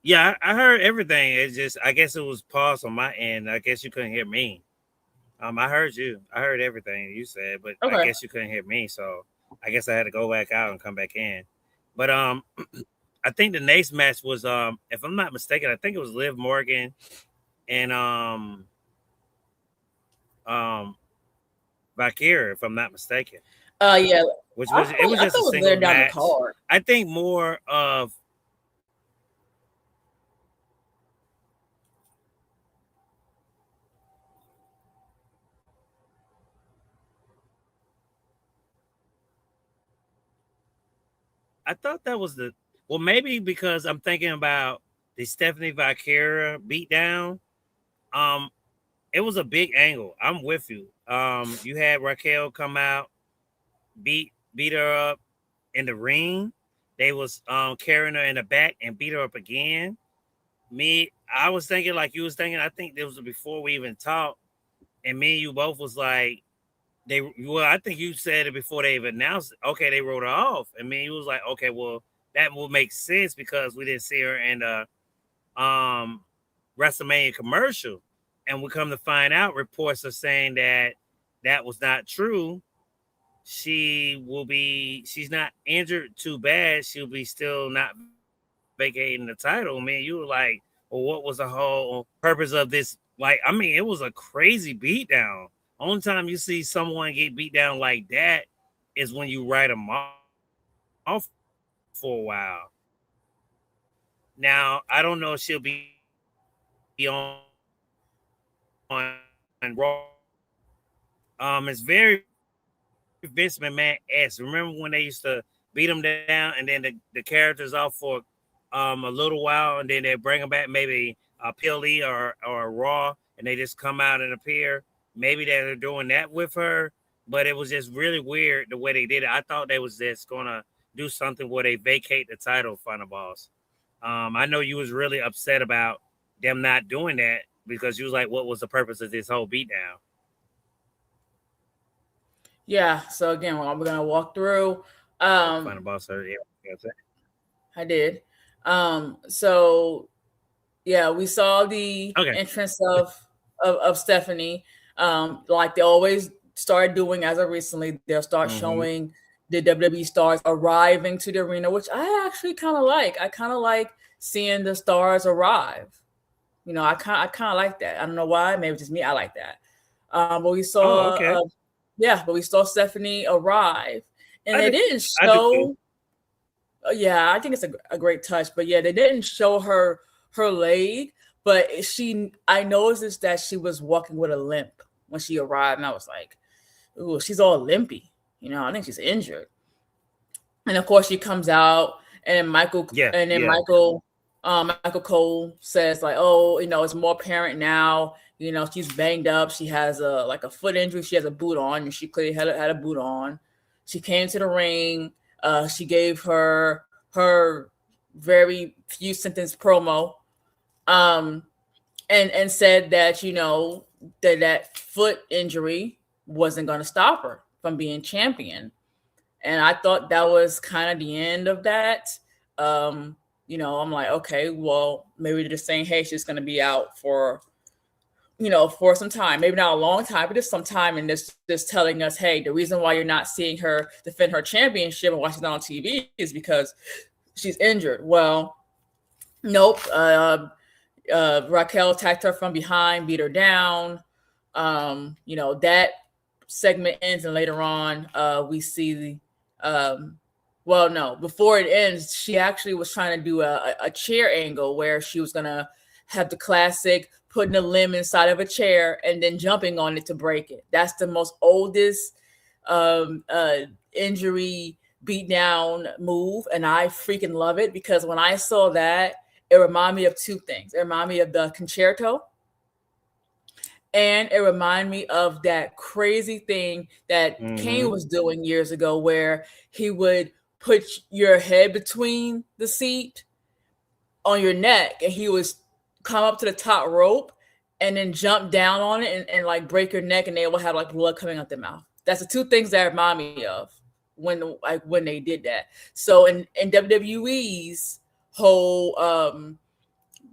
Yeah, I heard everything. It's just, I guess it was paused on my end. I guess you couldn't hear me. I heard you. I heard everything you said, but okay. I guess you couldn't hear me. So I guess I had to go back out and come back in. But I think the next match was if I'm not mistaken, I think it was Liv Morgan and Valkyria, if I'm not mistaken. Yeah. Which was it was just a single match. I think more of I thought that was maybe because I'm thinking about the Stephanie Valkyria beatdown. It was a big angle. I'm with you. You had Raquel come out, beat her up in the ring. They was carrying her in the back and beat her up again. I was thinking like you was thinking. I think this was before we even talked, and me and you both was like, I think you said it before they even announced it. Okay, they wrote her off, and me and you was like, okay, well that will make sense because we didn't see her in the WrestleMania commercial. And we come to find out, reports are saying that was not true. She's not injured too bad. She'll be still not vacating the title. Man, you were like, well, what was the whole purpose of this? Like, I mean, it was a crazy beatdown. Only time you see someone get beat down like that is when you write them off for a while. Now, I don't know if she'll be on Raw. It's very Vince McMahon-esque. Remember when they used to beat them down and then the characters off for a little while and then they bring them back, maybe a PLE or a Raw, and they just come out and appear. Maybe they're doing that with her, but it was just really weird the way they did it. I thought they was just gonna do something where they vacate the title, Final Boss. I know you was really upset about them not doing that because you was like, what was the purpose of this whole beatdown? Yeah, so again, we're going to walk through. Final Boss heard it. I did. So, yeah, we saw the entrance of Stephanie. Like they always start doing as of recently, they'll start showing the WWE stars arriving to the arena, which I actually kind of like. I kind of like seeing the stars arrive. You know, I kind of like that. I don't know why. Maybe just me. I like that. But we saw, but we saw Stephanie arrive, and they didn't show. Yeah, I think it's a great touch, but yeah, they didn't show her leg, but I noticed that she was walking with a limp when she arrived, and I was like, ooh, she's all limpy. You know, I think she's injured. And of course, she comes out, and Michael Cole says like, oh, you know, it's more apparent now. You know, she's banged up. She has a foot injury. She has a boot on, and she clearly had a boot on. She came to the ring. She gave her very few sentence promo, and said that, you know, that foot injury wasn't going to stop her from being champion. And I thought that was kind of the end of that. You know, I'm like, okay, well, maybe they're just saying, hey, she's going to be out for, you know, for some time, maybe not a long time, but just some time. And just telling us, hey, the reason why you're not seeing her defend her championship and why she's not on TV is because she's injured. Well, nope. Raquel attacked her from behind, beat her down. You know, that segment ends, and later on, we see before it ends, she actually was trying to do a chair angle where she was gonna have the classic putting a limb inside of a chair and then jumping on it to break it. That's the most oldest injury beatdown move, and I freaking love it because when I saw that, it reminded me of two things. It reminded me of the concerto, and it reminded me of that crazy thing that Kane was doing years ago where he would put your head between the seat on your neck, and he would come up to the top rope and then jump down on it and like break your neck, and they will have like blood coming out their mouth. That's the two things that remind me of when they did that. So in WWE's whole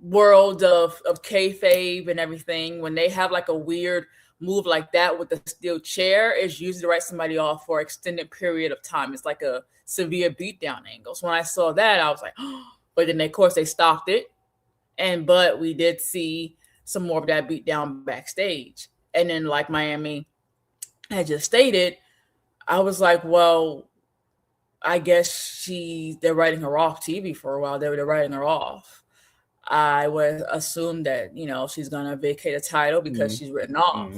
world of kayfabe and everything, when they have like a weird move like that with the steel chair, it's usually to write somebody off for an extended period of time. It's like a severe beatdown angle. So when I saw that, I was like, oh. But then of course they stopped it, but we did see some more of that beatdown backstage. And then, like Miami had just stated, I was like, well, I guess they're writing her off TV for a while. They're writing her off. I would assume that, you know, she's going to vacate a title because she's written off.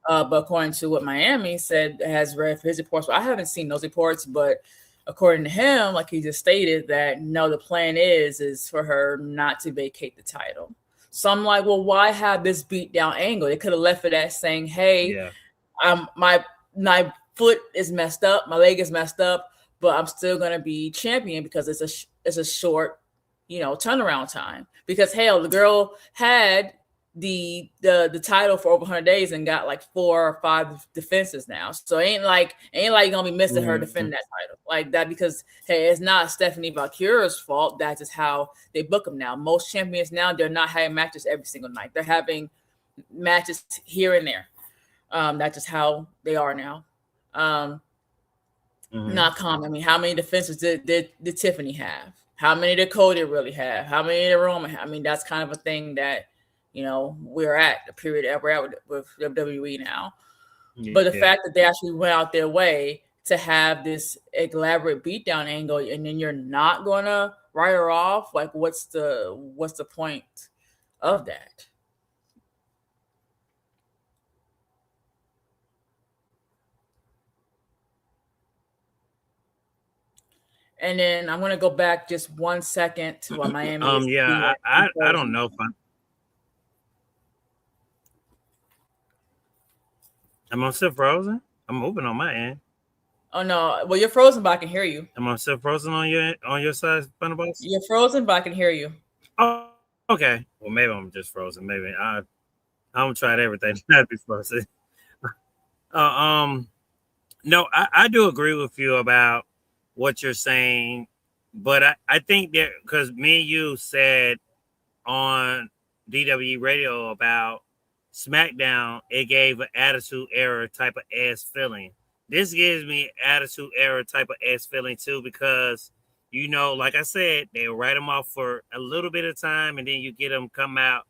But according to what Miami said, has read for his reports, I haven't seen those reports, but according to him, like he just stated, that no, the plan is for her not to vacate the title. So I'm like, well, why have this beatdown angle? They could have left it at saying, hey, my foot is messed up, my leg is messed up, but I'm still going to be champion because it's a short, you know, turnaround time. Because hell, the girl had the title for over 100 days and got like 4 or 5 defenses now. So ain't like you're gonna be missing her defending that title like that, because hey, it's not Stephanie Valkyra's fault. That's just how they book them now. Most champions now, they're not having matches every single night. They're having matches here and there. That's just how they are now. Not common. I mean, how many defenses did Tiffany have? How many did Cody really have? How many did Roman have? I mean, that's kind of a thing that, you know, we're at the period that we're at with WWE now. But the fact that they actually went out their way to have this elaborate beatdown angle, and then you're not going to write her off, like what's the point of that? And then I'm going to go back just 1 second to what Miami. I don't know if am I still frozen? I'm moving on my end. Oh no! Well, you're frozen, but I can hear you. Am I still frozen on your side, Thunderbolts? You're frozen, but I can hear you. Oh, okay. Well, maybe I'm just frozen. Maybe I'm tried everything not to be frozen. No, I do agree with you about what you're saying, but I think that because me and you said on DW Radio about SmackDown, it gave an attitude era type of ass feeling. This gives me attitude era type of ass feeling too, because, you know, like I said, they write them off for a little bit of time, and then you get them come out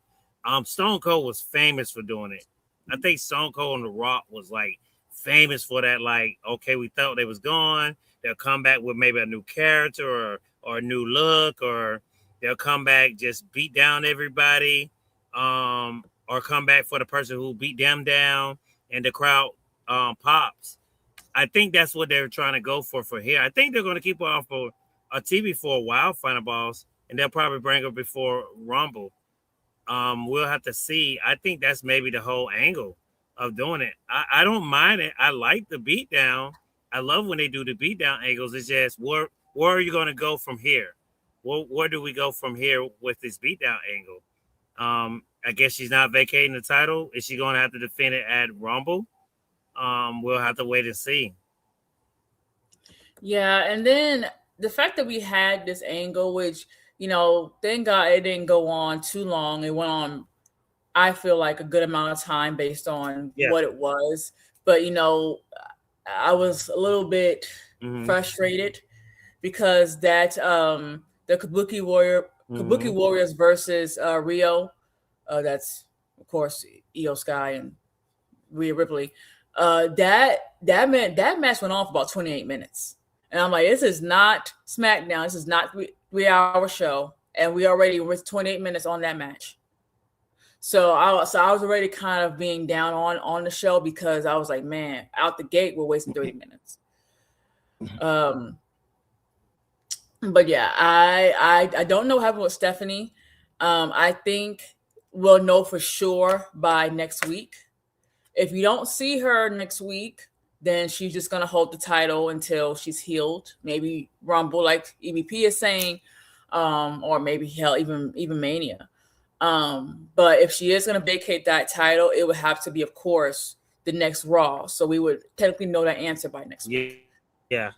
Stone Cold was famous for doing it. I think Stone Cold and The Rock was like famous for that. Like, okay, we thought they was gone. They'll come back with maybe a new character or a new look, or they'll come back just beat down everybody, or come back for the person who beat them down, and the crowd pops. I think that's what they're trying to go for here. I think they're going to keep her off of a TV for a while, Final Boss, and they'll probably bring her before Rumble. We'll have to see. I think that's maybe the whole angle of doing it. I don't mind it. I like the beatdown. I love when they do the beatdown angles. It's just where are you going to go from here? Where do we go from here with this beatdown angle? I guess she's not vacating the title. Is she going to have to defend it at Rumble? We'll have to wait and see. Yeah, and then the fact that we had this angle, which, you know, thank God it didn't go on too long. It went on, I feel like, a good amount of time based on what it was. But, you know, I was a little bit frustrated because that the Kabuki Warriors versus Rio, that's of course Io Sky and Rhea Ripley. That match went on for about 28 minutes, and I'm like, this is not SmackDown. This is not 3-hour show, and we already with 28 minutes on that match. So I was already kind of being down on the show because I was like, man, out the gate we're wasting 30 minutes. But yeah, I don't know what happened with Stephanie. I think we'll know for sure by next week. If you don't see her next week, then she's just gonna hold the title until she's healed. Maybe Rumble, like EVP is saying, or maybe hell, even Mania. But if she is gonna vacate that title, it would have to be, of course, the next Raw. So we would technically know that answer by next week. Yeah.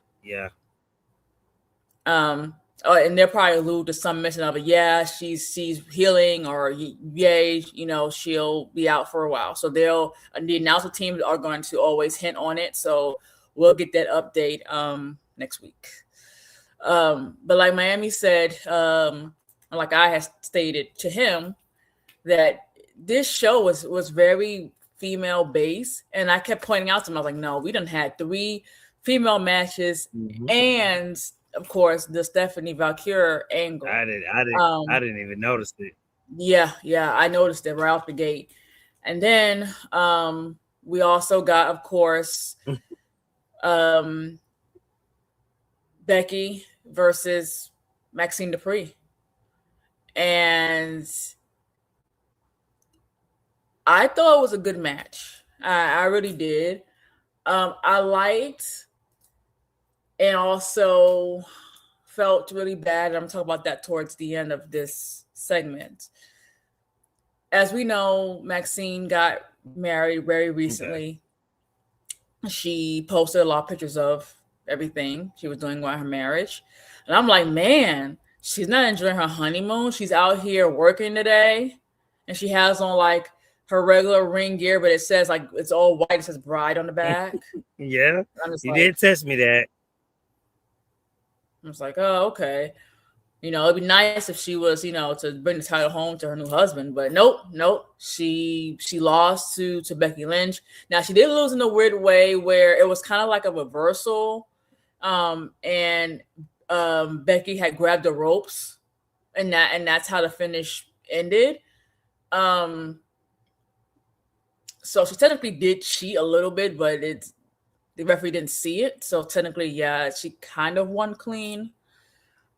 And they'll probably allude to some mention of it. Yeah, she's healing, or yay, you know, she'll be out for a while. So the announcement teams are going to always hint on it. So we'll get that update next week. But like Miami said, like I had stated to him, that this show was very female based, and I kept pointing out to him, I was like, no, we done had 3 female matches, and of course the Stephanie Valkyrie angle. I didn't even notice it. Yeah, I noticed it right off the gate. And then we also got, of course, Becky versus Maxxine Dupri. And I thought it was a good match. I really did. I liked and also felt really bad. I'm talking about that towards the end of this segment. As we know, Maxxine got married very recently. Okay. She posted a lot of pictures of everything she was doing with her marriage. And I'm like, man, she's not enjoying her honeymoon. She's out here working today. And she has on like her regular ring gear, but it says like it's all white. It says bride on the back. Yeah. You did text me that. I was like, oh, okay. You know, it'd be nice if she was, you know, to bring the title home to her new husband. But nope. She lost to Becky Lynch. Now, she did lose in a weird way where it was kind of like a reversal. And Becky had grabbed the ropes, and that's how the finish ended. So she technically did cheat a little bit, but the referee didn't see it. So technically, yeah, she kind of won clean.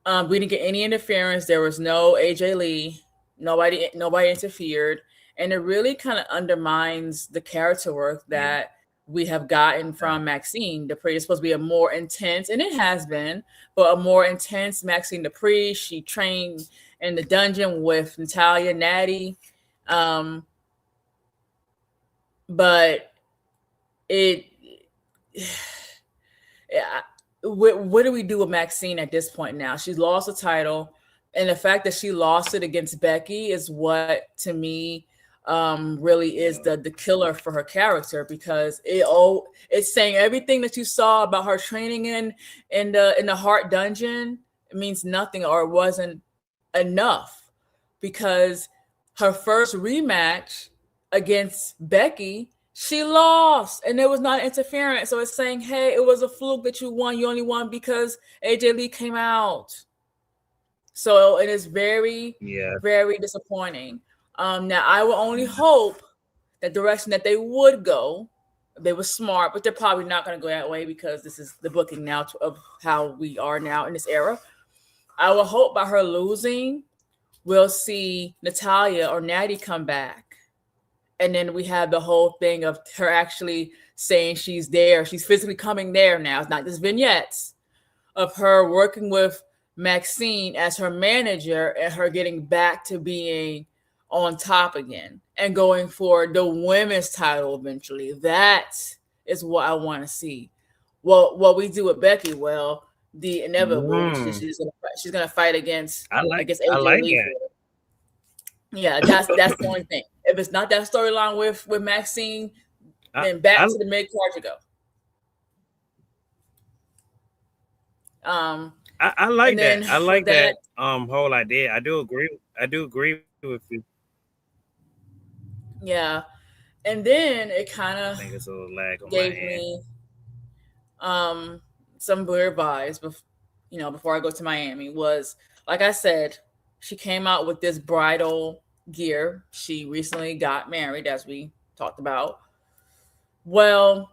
We didn't get any interference. There was no AJ Lee. Nobody interfered. And it really kind of undermines the character work that we have gotten from Maxxine Dupri. It's supposed to be a more intense, and it has been, but a more intense Maxxine Dupri. She trained in the dungeon with Natalya, Natty. But what do we do with Maxxine at this point now? She's lost the title, and the fact that she lost it against Becky is what, to me, really is the killer for her character, because it's saying everything that you saw about her training in the Heart Dungeon means nothing, or it wasn't enough, because her first rematch against Becky, she lost, and there was not interference. So it's saying, hey, it was a fluke that you won. You only won because AJ Lee came out. So it is very, very disappointing. Now, I will only hope that direction that they would go, they were smart, but they're probably not going to go that way because this is the booking now of how we are now in this era. I will hope by her losing, we'll see Natalya or Natty come back. And then we have the whole thing of her actually saying she's there. She's physically coming there now. It's not just vignettes of her working with Maxxine as her manager and her getting back to being on top again and going for the women's title eventually. That is what I want to see. Well, what we do with Becky, well, the inevitable, she's gonna fight against AJ Lee. Yeah, that's the only thing. If it's not that storyline with Maxxine, then back to the mid card you go. I like that. I like that whole idea. I do agree with you. Yeah. And then it kind of I think it's a little lag on gave my end. me some weird vibes before I go to Miami. Was, like I said, she came out with this bridal gear. She recently got married, as we talked about. Well,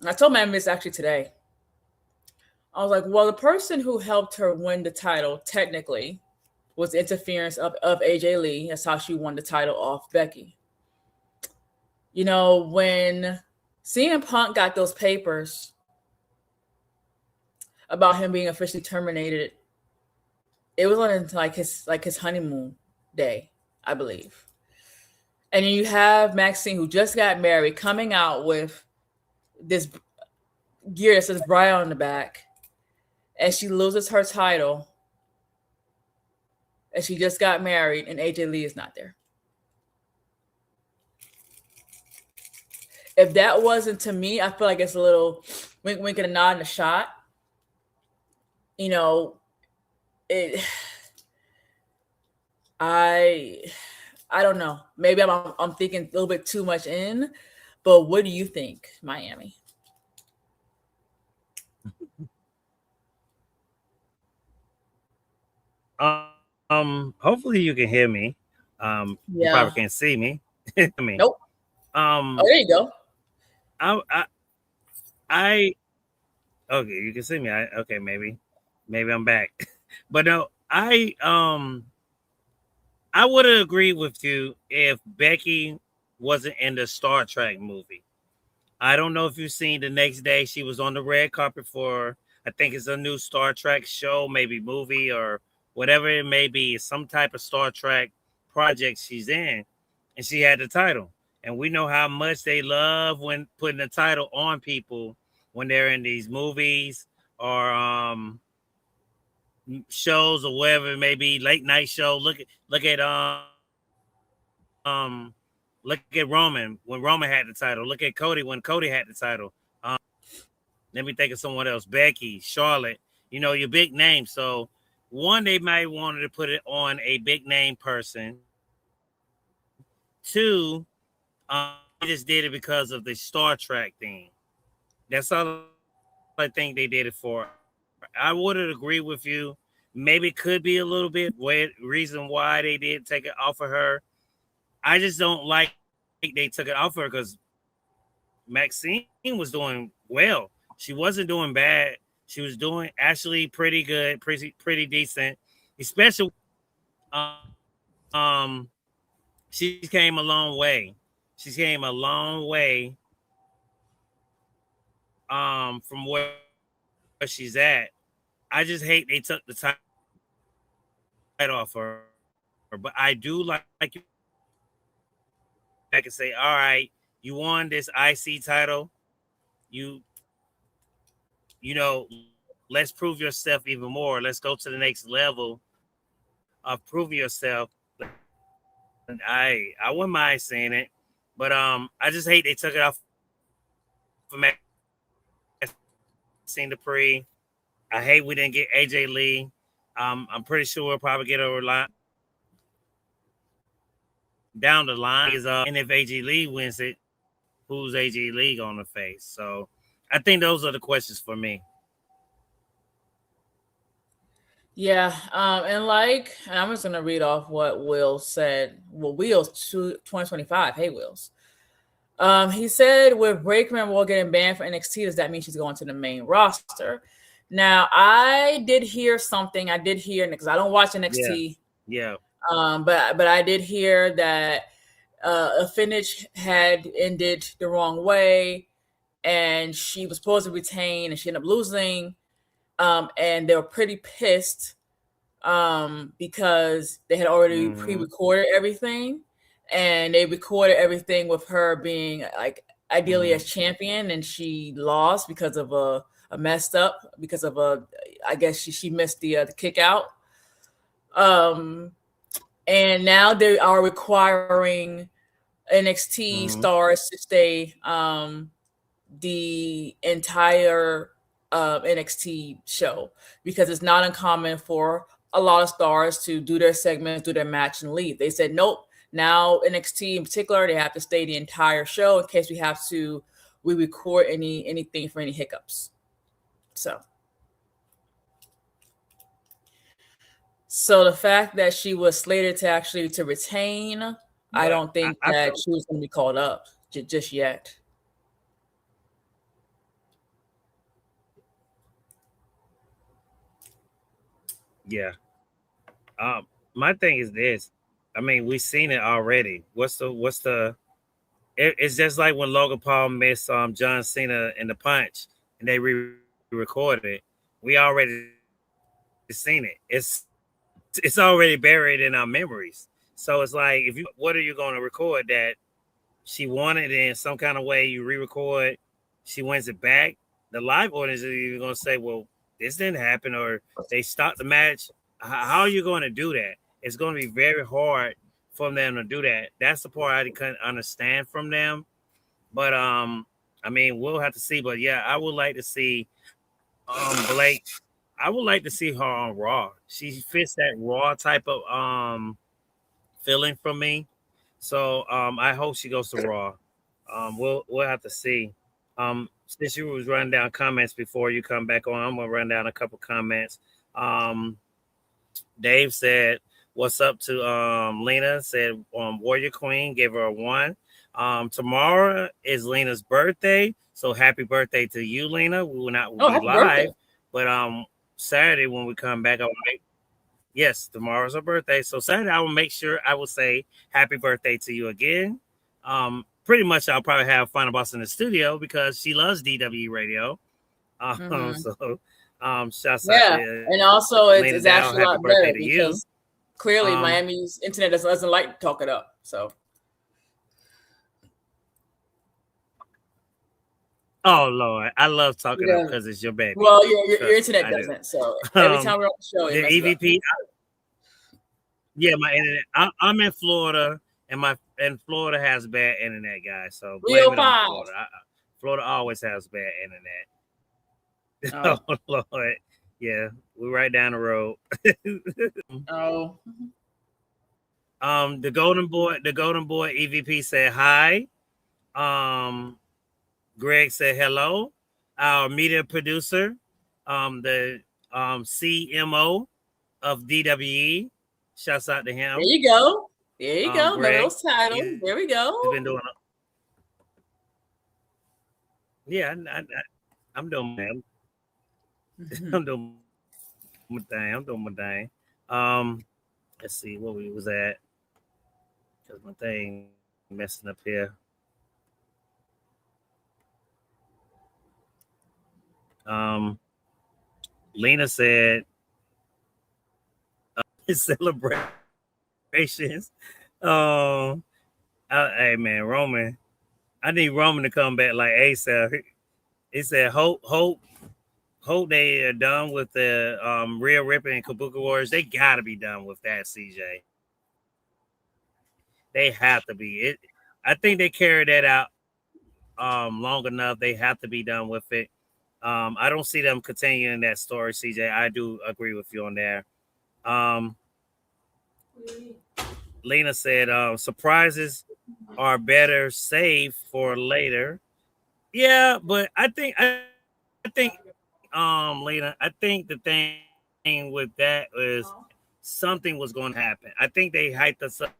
I told Miami this actually today. I was like, well, the person who helped her win the title technically was the interference of AJ Lee. That's how she won the title off Becky. You know, when CM Punk got those papers about him being officially terminated, it was on his honeymoon day, I believe. And then you have Maxxine, who just got married, coming out with this gear that says Brian on the back, and she loses her title, and she just got married, and AJ Lee is not there. If that wasn't, to me, I feel like it's a little wink, wink, and a nod and a shot. You know, I don't know. Maybe I'm thinking a little bit too much in, but what do you think, Miami? Hopefully you can hear me. You probably can't see me. Nope. Oh, there you go. I okay, you can see me. Okay, maybe I'm back. But no, I would have agreed with you if Becky wasn't in the Star Trek movie. I don't know if you've seen the next day she was on the red carpet for, I think it's a new Star Trek show, maybe movie or whatever it may be, some type of Star Trek project she's in, and she had the title. And we know how much they love when putting the title on people when they're in these movies or shows or whatever it may be, late night show. Look at Roman when Roman had the title. Look at Cody when Cody had the title. Let me think of someone else. Becky, Charlotte. You know, your big name. So one, they might wanted to put it on a big name person. Two, they just did it because of the Star Trek thing. That's all I think they did it for. I wouldn't agree with you. Maybe it could be a little bit reason why they did take it off of her. I just don't like they took it off her because Maxxine was doing well. She wasn't doing bad. She was doing actually pretty good, pretty decent. Especially, she came a long way. She came a long way from where she's at. I just hate they took the title off her. But I do like you. I can say, all right, you won this IC title. You know, let's prove yourself even more. Let's go to the next level of proving yourself. And I wouldn't mind saying it, but I just hate they took it off from Maxxine Dupri. I hate we didn't get AJ Lee. I'm pretty sure we'll probably get a lot. down the line is and if AJ Lee wins it, who's AJ Lee gonna face? So I think those are the questions for me. Yeah, and I'm just gonna read off what Will said. Well, Will's 2025. Hey, Wills. He said with Brakeman Will getting banned for NXT, does that mean she's going to the main roster? Now, I did hear something. I did hear because I don't watch NXT. Yeah. But I did hear that a finish had ended the wrong way, and she was supposed to retain, and she ended up losing. And they were pretty pissed because they had already pre-recorded everything, and they recorded everything with her being like ideally as champion, and she lost because of a messed up because of I guess she missed the kick out. And now they are requiring NXT stars to stay the entire NXT show, because it's not uncommon for a lot of stars to do their segments, do their match, and leave. They said, nope, now NXT in particular, they have to stay the entire show in case we record anything for any hiccups. So the fact that she was slated to retain, I don't think that she was going to be called up just yet. Yeah. My thing is this. I mean, we've seen it already. What's the? It's just like when Logan Paul missed John Cena in the punch, and they re-recorded it. We already seen it. It's already buried in our memories. So it's like, what are you going to record that she won it in some kind of way? You re-record, she wins it back. The live audience is even going to say, well, this didn't happen, or they stopped the match. How are you going to do that? It's going to be very hard for them to do that. That's the part I couldn't understand from them. But I mean, we'll have to see. But yeah, I would like to see Blake. I would like to see her on Raw. She fits that Raw type of feeling from me. So I hope she goes to Raw. We'll have to see. Since you was running down comments before you come back on, I'm gonna run down a couple comments. Dave said, "What's up to Lena?" Said Warrior Queen, gave her a 1. Tomorrow is Lena's birthday, so happy birthday to you, Lena. We will not be live, birthday. But Saturday when we come back, yes, tomorrow's her birthday. So Saturday I will make sure I will say happy birthday to you again. Pretty much I'll probably have Final Boss in the studio because she loves DW radio. So shouts out to and also it's actually a lot better because clearly Miami's internet doesn't like to talk it up. So oh Lord, I love talking up because it's your baby. Well, your internet doesn't. So every time we're on the show, the EVP. Yeah, my internet. I'm in Florida, and Florida has bad internet, guys. So blame it on Florida. Florida always has bad internet. Oh Lord, yeah, we're right down the road. The Golden Boy EVP said hi. Greg said hello. Our media producer, the CMO of DWE. Shouts out to him. There you go. Greg, those titles. There we go. He's been doing yeah, I'm doing man. I'm doing my thing. Let's see where we was at. Because my thing messing up here. Lena said celebrations. Hey man, Roman. I need Roman to come back like ASAP. He said, hope they are done with the Rhea, Ripley, and Kabuki Warriors. They gotta be done with that, CJ. They have to be. I think they carried that out long enough. They have to be done with it. I don't see them continuing that story, CJ. I do agree with you on there. Lena said, surprises are better saved for later. Yeah, but I think Lena, I think the thing with that is something was going to happen. I think they hyped us up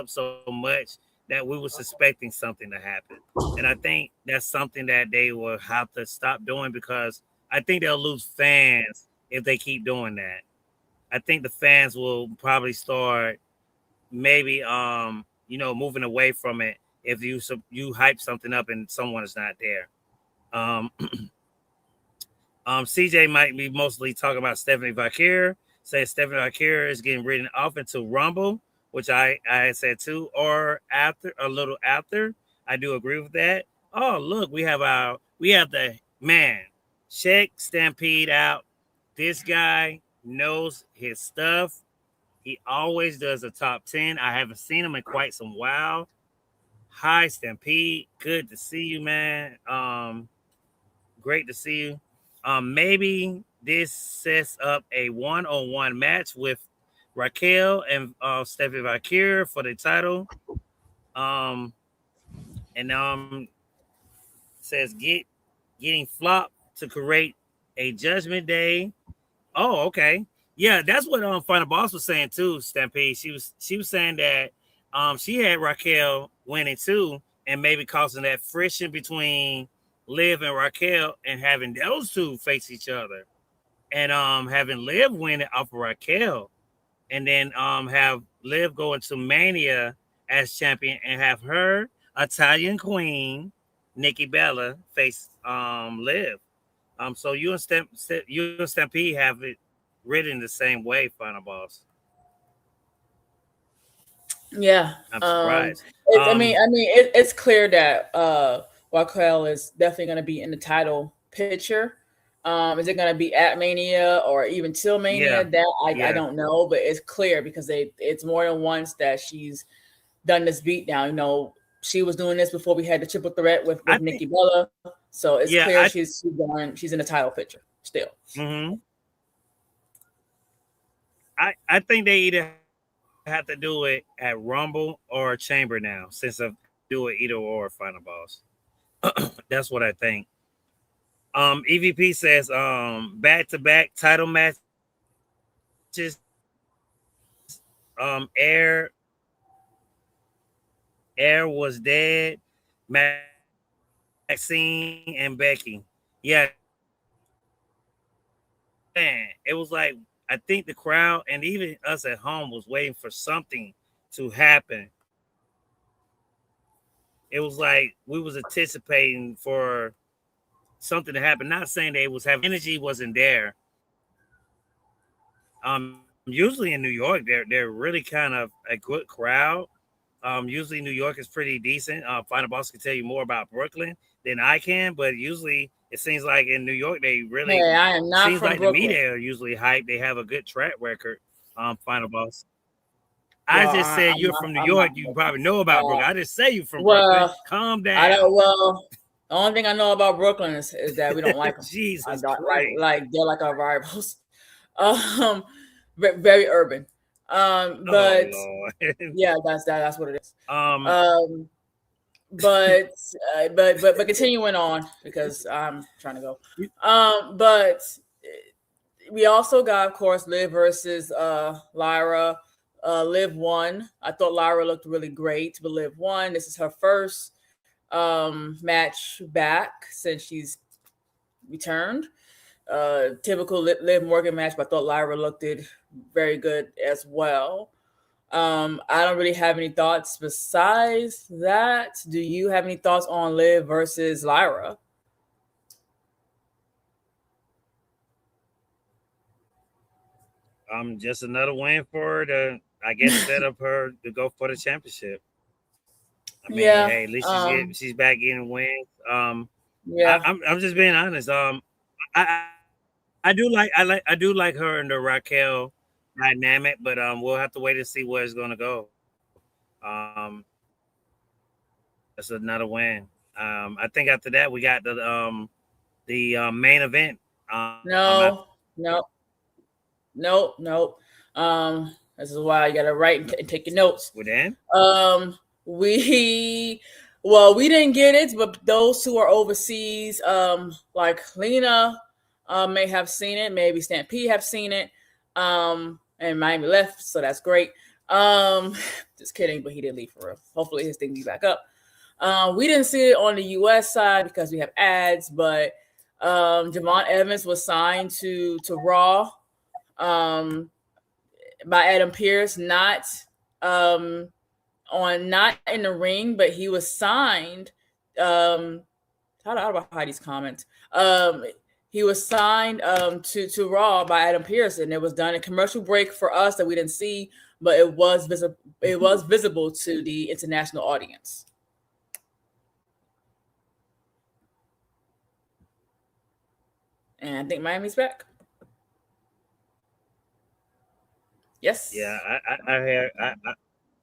so much that we was expecting something to happen. And I think that's something that they will have to stop doing because I think they'll lose fans if they keep doing that. I think the fans will probably start maybe moving away from it if you hype something up and someone is not there. Um CJ might be mostly talking about Stephanie Vakir. Says Stephanie Vakir is getting written off into Rumble, which I said too, or after a little after. I do agree with that. Oh, look, we have the man. Check Stampede out. This guy knows his stuff. He always does a top 10. I haven't seen him in quite some while. Hi, Stampede. Good to see you, man. Great to see you. Maybe this sets up a one-on-one match with Raquel and Stephanie Vakir for the title. Um, and says getting flopped to create a Judgment Day. Oh, okay. Yeah, that's what Final Boss was saying too, Stampede. She was saying that she had Raquel winning too, and maybe causing that friction between Liv and Raquel and having those two face each other. And having Liv win it off of Raquel, and then have Liv go into Mania as champion and have her Italian Queen, Nikki Bella, face Liv. So you and Stampede have it written the same way, Final Boss. Yeah. I'm surprised. It's clear that Raquel is definitely going to be in the title picture. Is it going to be at Mania or even till Mania? Yeah, I yeah. don't know, but it's clear because it's more than once that she's done this beatdown. You know, she was doing this before we had the triple threat with I Nikki think Bella, so it's yeah, clear she's in the title picture still. hmm I think they either have to do it at Rumble or Chamber now, since I do it either or Final Boss. That's what I think. EVP says back to back title matches. Air was dead. Maxxine and Becky. Yeah, man, it was like I think the crowd and even us at home was waiting for something to happen. It was like we was anticipating for something to happen. Not saying they was having energy wasn't there. Usually in New York, they're really kind of a good crowd. Usually New York is pretty decent. Final Boss can tell you more about Brooklyn than I can, but usually it seems like in New York they really Hey, I am not seems from like the Brooklyn. media are usually hyped. They have a good track record. Final Boss. I Well, just said you're from New York. I'm You not. probably know about Brooklyn. I didn't say you from Brooklyn. Well, Calm I down. don't. Well, the only thing I know about Brooklyn is that we don't like them. I Jesus don't Christ. like they're like our rivals. Um, very urban. Oh But Lord. yeah, that's what it is. um. Um, but continuing on because I'm trying to go. But we also got, of course, Liv versus Lyra. Liv won. I thought Lyra looked really great, but Liv won. This is her first match back since she's returned. Typical Liv Morgan match, but I thought Lyra looked it very good as well. I don't really have any thoughts besides that. Do you have any thoughts on Liv versus Lyra? Just another win for her to, I guess, set up her to go for the championship. I mean, Yeah. hey, at least she's back getting wins. Yeah. I'm just being honest. I do like her and the Raquel dynamic, but we'll have to wait and see where it's gonna go. That's another win. I think after that we got the main event. No. No. Nope. Nope. This is why you got to write and take your notes. Well, then? We didn't get it, but those who are overseas, like Lena, may have seen it. Maybe Stampede have seen it. And Miami left, so that's great. Just kidding, but he did leave for real. Hopefully his thing be back up. We didn't see it on the U.S. side because we have ads, but Javon Evans was signed to Raw by Adam Pearce, not in the ring, but he was signed. How do I hide these comments? He was signed to Raw by Adam Pearce, and it was done a commercial break for us that we didn't see, but it was visible. It was visible to the international audience. And I think Miami's back. Yes. Yeah,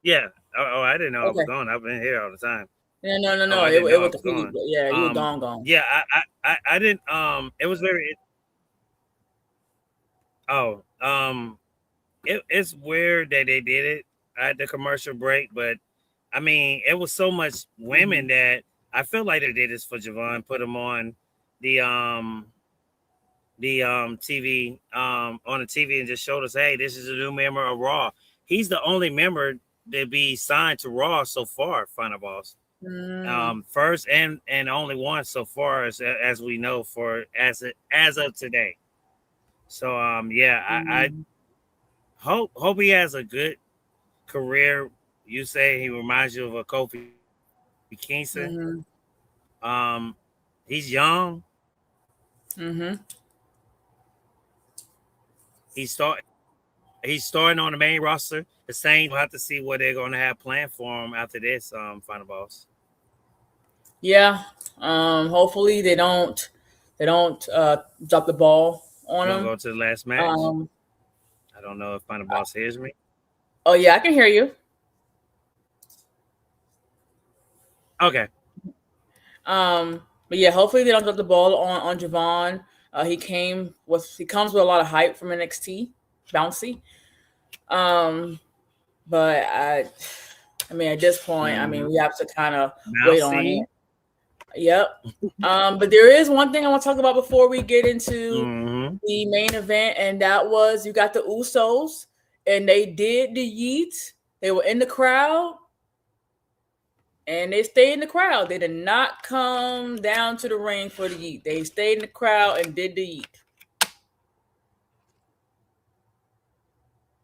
yeah. Oh, I didn't know I was gone. I've been here all the time. No. Oh, It was the feed. Yeah, you were gone. Yeah, I didn't. It was very. It's weird that they did it at the commercial break, but I mean, it was so much women that I feel like they did this for Javon, put him on the TV on the TV and just showed us, hey, this is a new member of Raw. He's the only member to be signed to Raw so far, Final Boss. First and only one so far as we know for as of today. So I hope he has a good career. You say he reminds you of a Kofi Kingston. He's young. He's starting on the main roster. The Saints will have to see what they're going to have planned for him after this Final Boss. Yeah. Hopefully they don't drop the ball on him. Go to the last match. I don't know if Final Boss hears me. Oh yeah, I can hear you. Okay. But yeah, hopefully they don't drop the ball on Javon. He comes with a lot of hype from NXT, bouncy. But I mean, at this point, I mean, we have to kind of wait on it. Yep. But there is one thing I want to talk about before we get into the main event, and that was you got the Usos, and they did the yeet. They were in the crowd, and they stayed in the crowd. They did not come down to the ring for the yeet. They stayed in the crowd and did the yeet.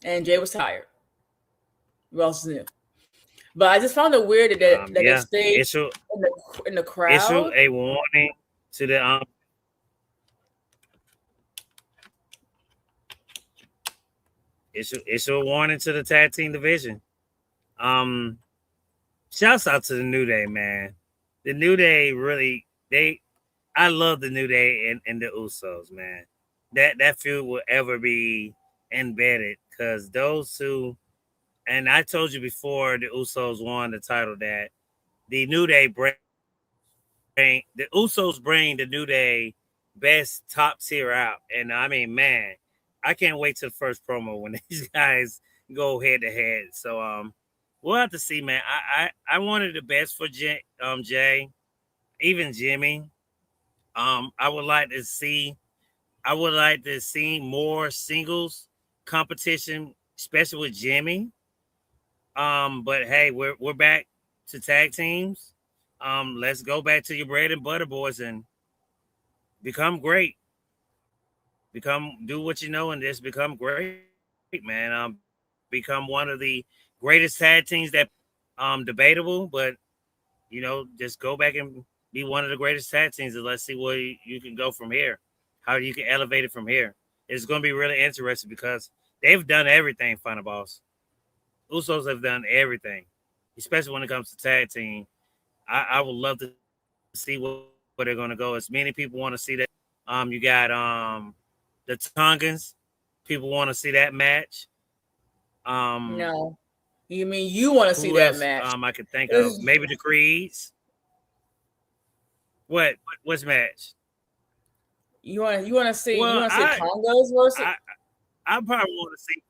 And Jay was tired. Who else knew? But I just found it weird that they stayed in the crowd. Issue a warning to the issue a warning to the tag team division. Shouts out to the New Day, man. The New Day really I love the New Day and the Usos, man. That feud will ever be embedded because those two. And I told you before the Usos won the title that the New Day bring the New Day best top tier out. And I mean, man, I can't wait till the first promo when these guys go head to head. So we'll have to see, man. I wanted the best for Jay, even Jimmy. I would like to see more singles competition, especially with Jimmy. But hey, we're back to tag teams. Let's go back to your bread and butter, boys, and become great. Do what you know and just become great, man. Become one of the greatest tag teams that debatable, but just go back and be one of the greatest tag teams, and let's see where you can go from here. How you can elevate it from here. It's going to be really interesting because they've done everything, Final Boss. Usos have done everything, especially when it comes to tag team. I would love to see where they're going to go. As many people want to see that. You got the Tongans. People want to see that match. No, you mean you want to see that match? I could think of maybe the Creeds. What's match? You want to see? You want to see Tongans versus? I probably want to see.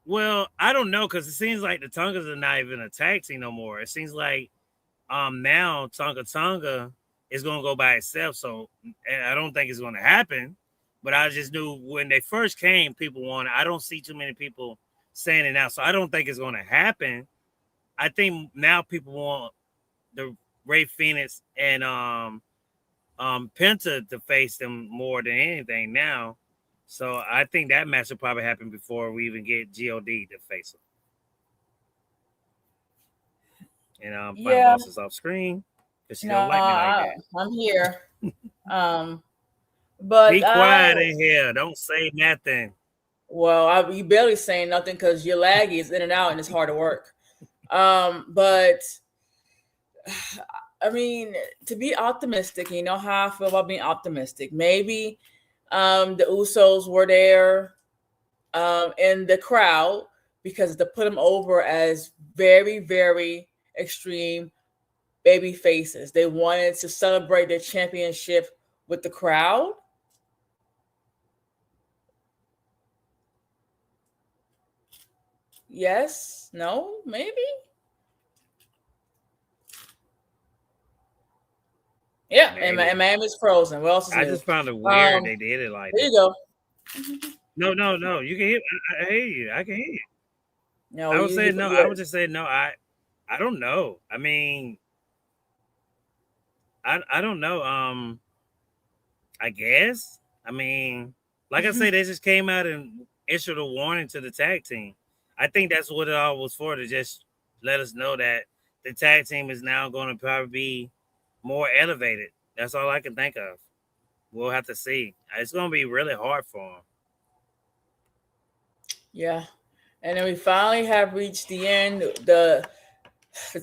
Well, I don't know because it seems like the Tongas are not even a tag team no more. It seems like now Tonga is gonna go by itself. So and I don't think it's gonna happen. But I just knew when they first came, people wanted. I don't see too many people saying it now, so I don't think it's gonna happen. I think now people want the Ray Phoenix and Penta to face them more than anything now. So I think that match will probably happen before we even get God to face them. And my boss is off screen because she don't like me like that. I'm here. But be quiet in here. Don't say nothing. Well, you barely saying nothing because your laggy is in and out and it's hard to work. But I mean, to be optimistic, you know how I feel about being optimistic. Maybe the Usos were there in the crowd because to put them over as very, very extreme baby faces. They wanted to celebrate their championship with the crowd. Yes, no, maybe. Yeah, maybe. And Miami's frozen. What else is I just found it weird they did it like that. There you go. No. You can hear. I hear you. I can hear you. No, I was saying no. I was just saying no. I don't know. I mean, I don't know. I guess. I mean, like I say, they just came out and issued a warning to the tag team. I think that's what it all was for, to just let us know that the tag team is now going to probably be more elevated. That's all I can think of. We'll have to see. It's going to be really hard for them. Yeah. And then we finally have reached the end, the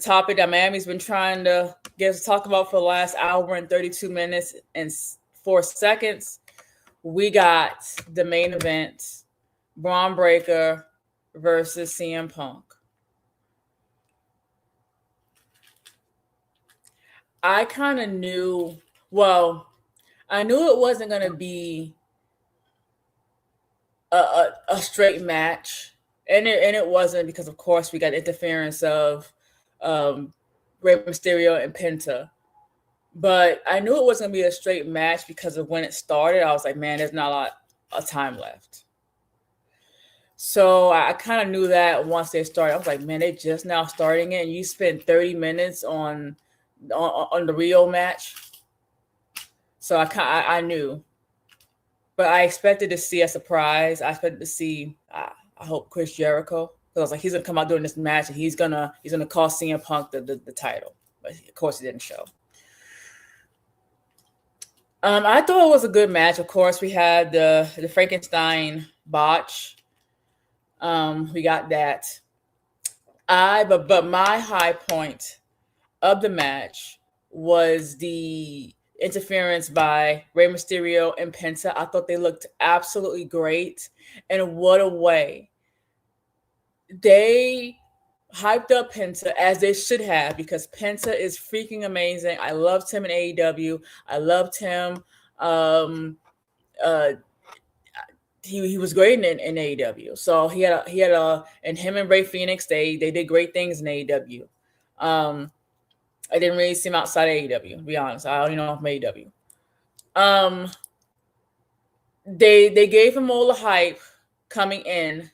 topic that Miami's been trying to get us to talk about for the last hour and 32 minutes and 4 seconds. We got the main event, Braun Breaker versus CM Punk. I kind of knew, I knew it wasn't going to be a straight match. And it wasn't because, of course, we got interference of Rey Mysterio and Penta. But I knew it wasn't going to be a straight match because of when it started. I was like, man, there's not a lot of time left. So I kind of knew that once they started. I was like, man, they just now starting it. And you spent 30 minutes on the Rio match. So I knew. But I expected to see a surprise. I expected to see, I hope, Chris Jericho. Because I was like, he's going to come out during this match and he's gonna cost CM Punk the title. But of course, he didn't show. I thought it was a good match. Of course, we had the Frankenstein botch. We got that. But my high point of the match was the interference by Rey Mysterio and Penta. I thought they looked absolutely great. And what a way. They hyped up Penta as they should have, because Penta is freaking amazing. I loved him in AEW. I loved him. He was great in AEW. So he had and him and Ray Phoenix, they did great things in AEW. I didn't really see him outside of AEW, to be honest. I only know from AEW. They gave him all the hype coming in,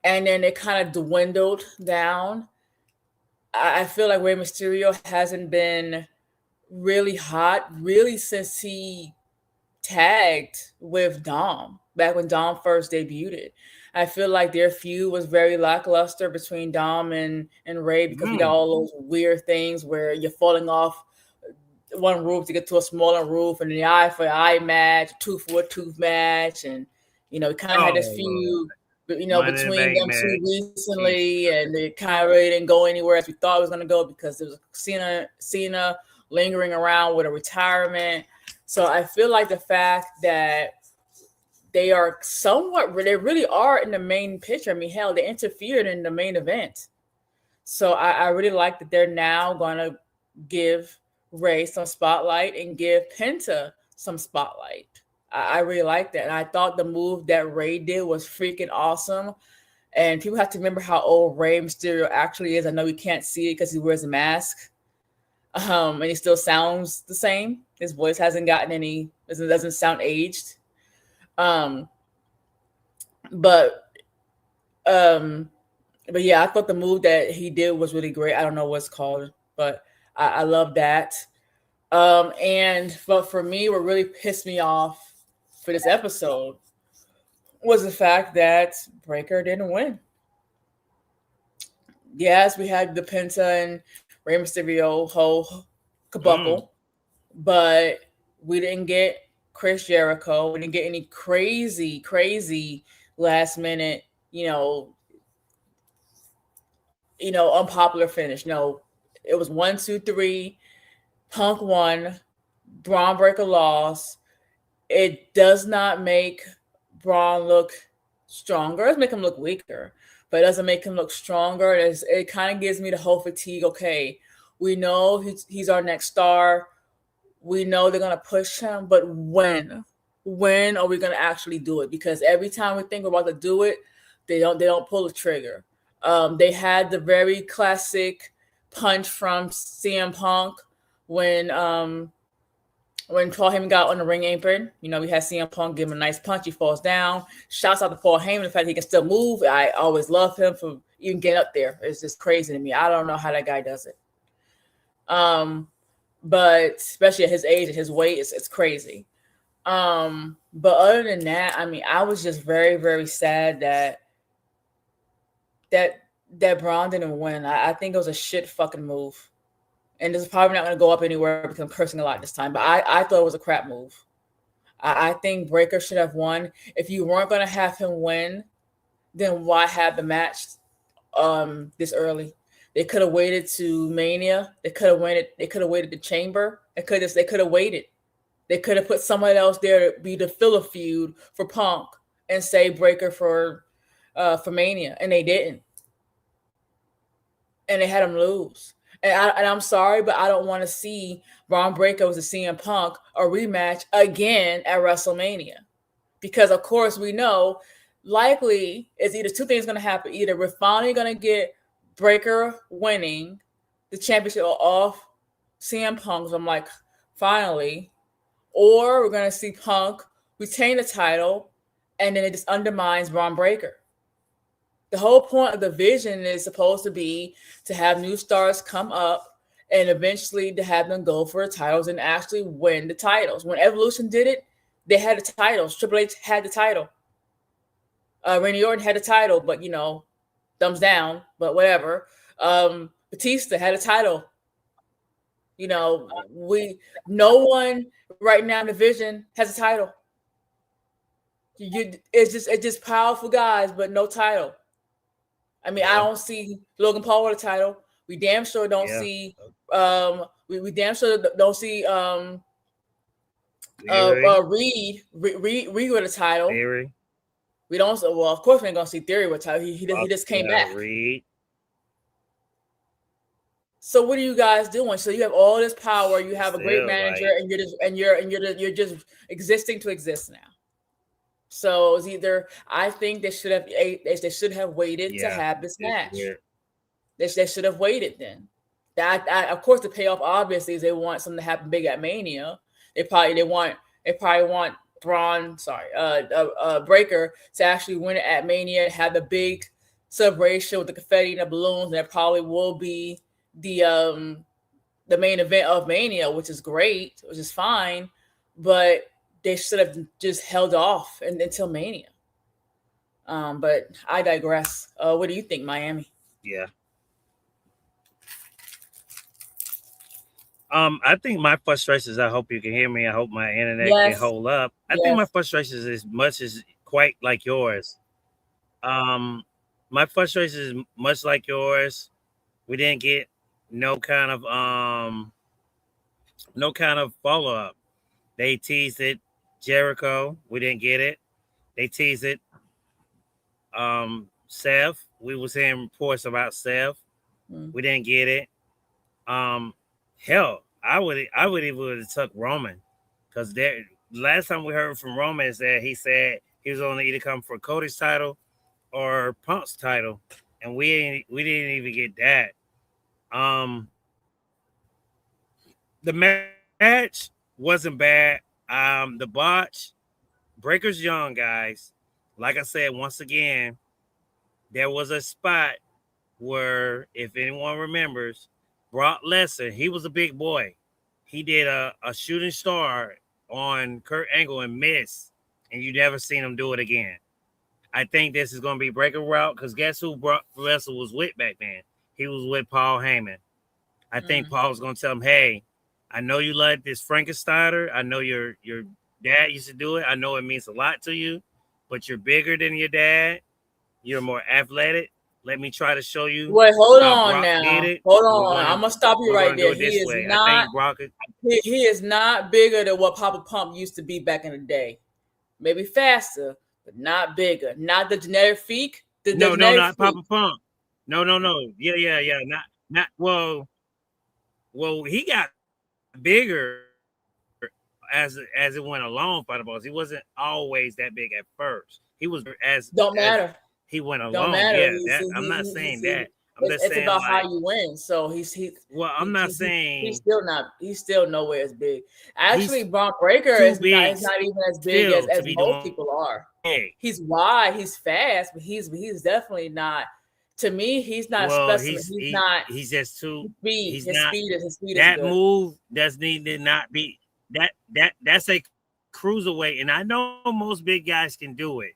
and then it kind of dwindled down. I feel like Rey Mysterio hasn't been really hot really since he tagged with Dom back when Dom first debuted. I feel like their feud was very lackluster between Dom and Ray, because we got all those weird things where you're falling off one roof to get to a smaller roof, and the eye for eye match, tooth for a tooth match, and we kind of had this feud, between them two recently, and it kind of really didn't go anywhere as we thought it was going to go, because there was Cena lingering around with a retirement. So I feel like the fact that they really are in the main picture. I mean, hell, they interfered in the main event. So I really like that they're now going to give Ray some spotlight and give Penta some spotlight. I really like that. And I thought the move that Ray did was freaking awesome. And people have to remember how old Rey Mysterio actually is. I know you can't see it because he wears a mask. And he still sounds the same. His voice hasn't gotten any, doesn't sound aged. But yeah, I thought the move that he did was really great. I don't know what it's called, but I love that. But for me, what really pissed me off for this episode was the fact that Breaker didn't win. Yes, we had the Penta and Rey Mysterio whole kabuckle, but we didn't get Chris Jericho. We didn't get any crazy last minute, unpopular finish. No, it was 1, 2, 3. Punk won. Braun Breaker lost. It does not make Braun look stronger. It does make him look weaker, but it doesn't make him look stronger. It kind of gives me the whole fatigue. Okay, we know he's our next star. We know they're gonna push him, but when are we gonna actually do it? Because every time we think we're about to do it, they don't pull the trigger. They had the very classic punch from CM Punk when Paul Heyman got on the ring apron. We had CM Punk give him a nice punch. He falls down. Shouts out to Paul Heyman, the fact he can still move. I always love him for even getting up there. It's just crazy to me. I don't know how that guy does it. But especially at his age and his weight, it's crazy. But other than that, I was just very, very sad that Braun didn't win. I think it was a shit fucking move. And this is probably not going to go up anywhere because I'm cursing a lot this time. But I thought it was a crap move. I think Breaker should have won. If you weren't going to have him win, then why have the match this early? They could have waited to Mania. They could have waited. They could have waited the Chamber. They could have waited. They could have put someone else there to be the filler feud for Punk and save Breaker for Mania, and they didn't. And they had him lose. And I'm sorry, but I don't want to see Braun Breaker with a CM Punk a rematch again at WrestleMania. Because, of course, we know likely is either two things going to happen. Either we're finally going to get Breaker winning the championship off CM Punk. So I'm like, finally. Or we're going to see Punk retain the title, and then it just undermines Braun Breaker. The whole point of the vision is supposed to be to have new stars come up and eventually to have them go for the titles and actually win the titles. When Evolution did it, they had the titles. Triple H had the title. Randy Orton had the title, but, thumbs down, but whatever. Batista had a title. No one right now in the division has a title. It's just powerful guys, but no title. I don't see Logan Paul with a title. We damn sure don't see. We damn sure don't see Reed with a title. Theory. We don't. Well, of course we ain't gonna see Theory with a title. He just came back. Reed. So what are you guys doing? So you have all this power. You have a great manager, and you're just existing to exist now. So it's either I think they should have waited to have this match. They should have waited then. That of course the payoff obviously is they want something to happen big at Mania. They probably want Breaker to actually win it at Mania, have the big celebration with the confetti and the balloons, and that probably will be the main event of Mania, which is great, which is fine, but they should have just held off until Mania. But I digress. What do you think, Miami? Yeah. I think my frustrations, I hope you can hear me. I hope my internet can hold up. I think my frustrations is quite like yours. My frustrations is much like yours. We didn't get no kind of follow-up. They teased it. Jericho, we didn't get it. They teased it. Seth, we was hearing reports about Seth. We didn't get it. Hell, I would even have took Roman, because last time we heard from Roman is that he said he was only either come for Cody's title or Punk's title, and we didn't even get that. The match wasn't bad. The botch, Breaker's young, guys. Like I said, once again, there was a spot where, if anyone remembers, Brock Lesnar, he was a big boy. He did a shooting star on Kurt Angle and missed, and you never seen him do it again. I think this is going to be Breaker route, because guess who Brock Lesnar was with back then? He was with Paul Heyman. I think Paul's going to tell him, hey, I know you like this Frankensteiner. I know your dad used to do it. I know it means a lot to you, but you're bigger than your dad. You're more athletic. Let me try to show you. Wait, hold how on Brock now. did it. Hold on. I'm gonna stop you we're right gonna do there. it He this is way. I not. think Brock is, He is not bigger than what Papa Pump used to be back in the day. Maybe faster, but not bigger. Not the genetic freak. no, not Papa Pump. No. Yeah. Not well. He got bigger as it went along. Fighter Balls. He wasn't always that big at first. He was Don't matter. As he went along. Don't matter. Yeah, I'm not saying that. I'm just it's saying about like, how you win. So I'm not saying he's still nowhere as big. Actually, Bron Breaker is not even as big as most people are. Big. He's wide, he's fast, but he's definitely not. To me, he's not a specimen. He's just too speed. He's his not speed is that good. move does need to not be that's a cruiserweight, and I know most big guys can do it.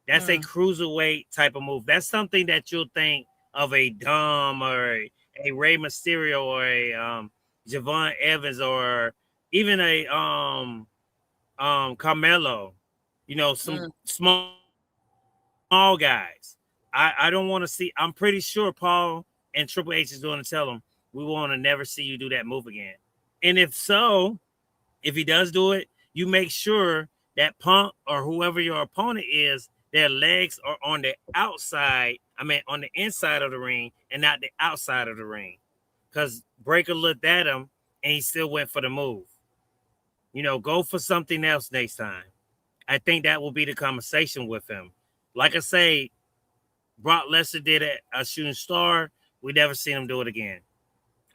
That's a cruiserweight type of move. That's something that you'll think of a Dom or a Rey Mysterio or a Javon Evans or even a Carmelo. You know, some small guys. I don't want to see. I'm pretty sure Paul and Triple H is going to tell him, we want to never see you do that move again. And if so, if he does do it, you make sure that Punk or whoever your opponent is, their legs are on the outside. I mean, on the inside of the ring and not the outside of the ring. Because Breaker looked at him and he still went for the move. You know, go for something else next time. I think that will be the conversation with him. Like I say, Brock Lesnar did a shooting star. We never seen him do it again.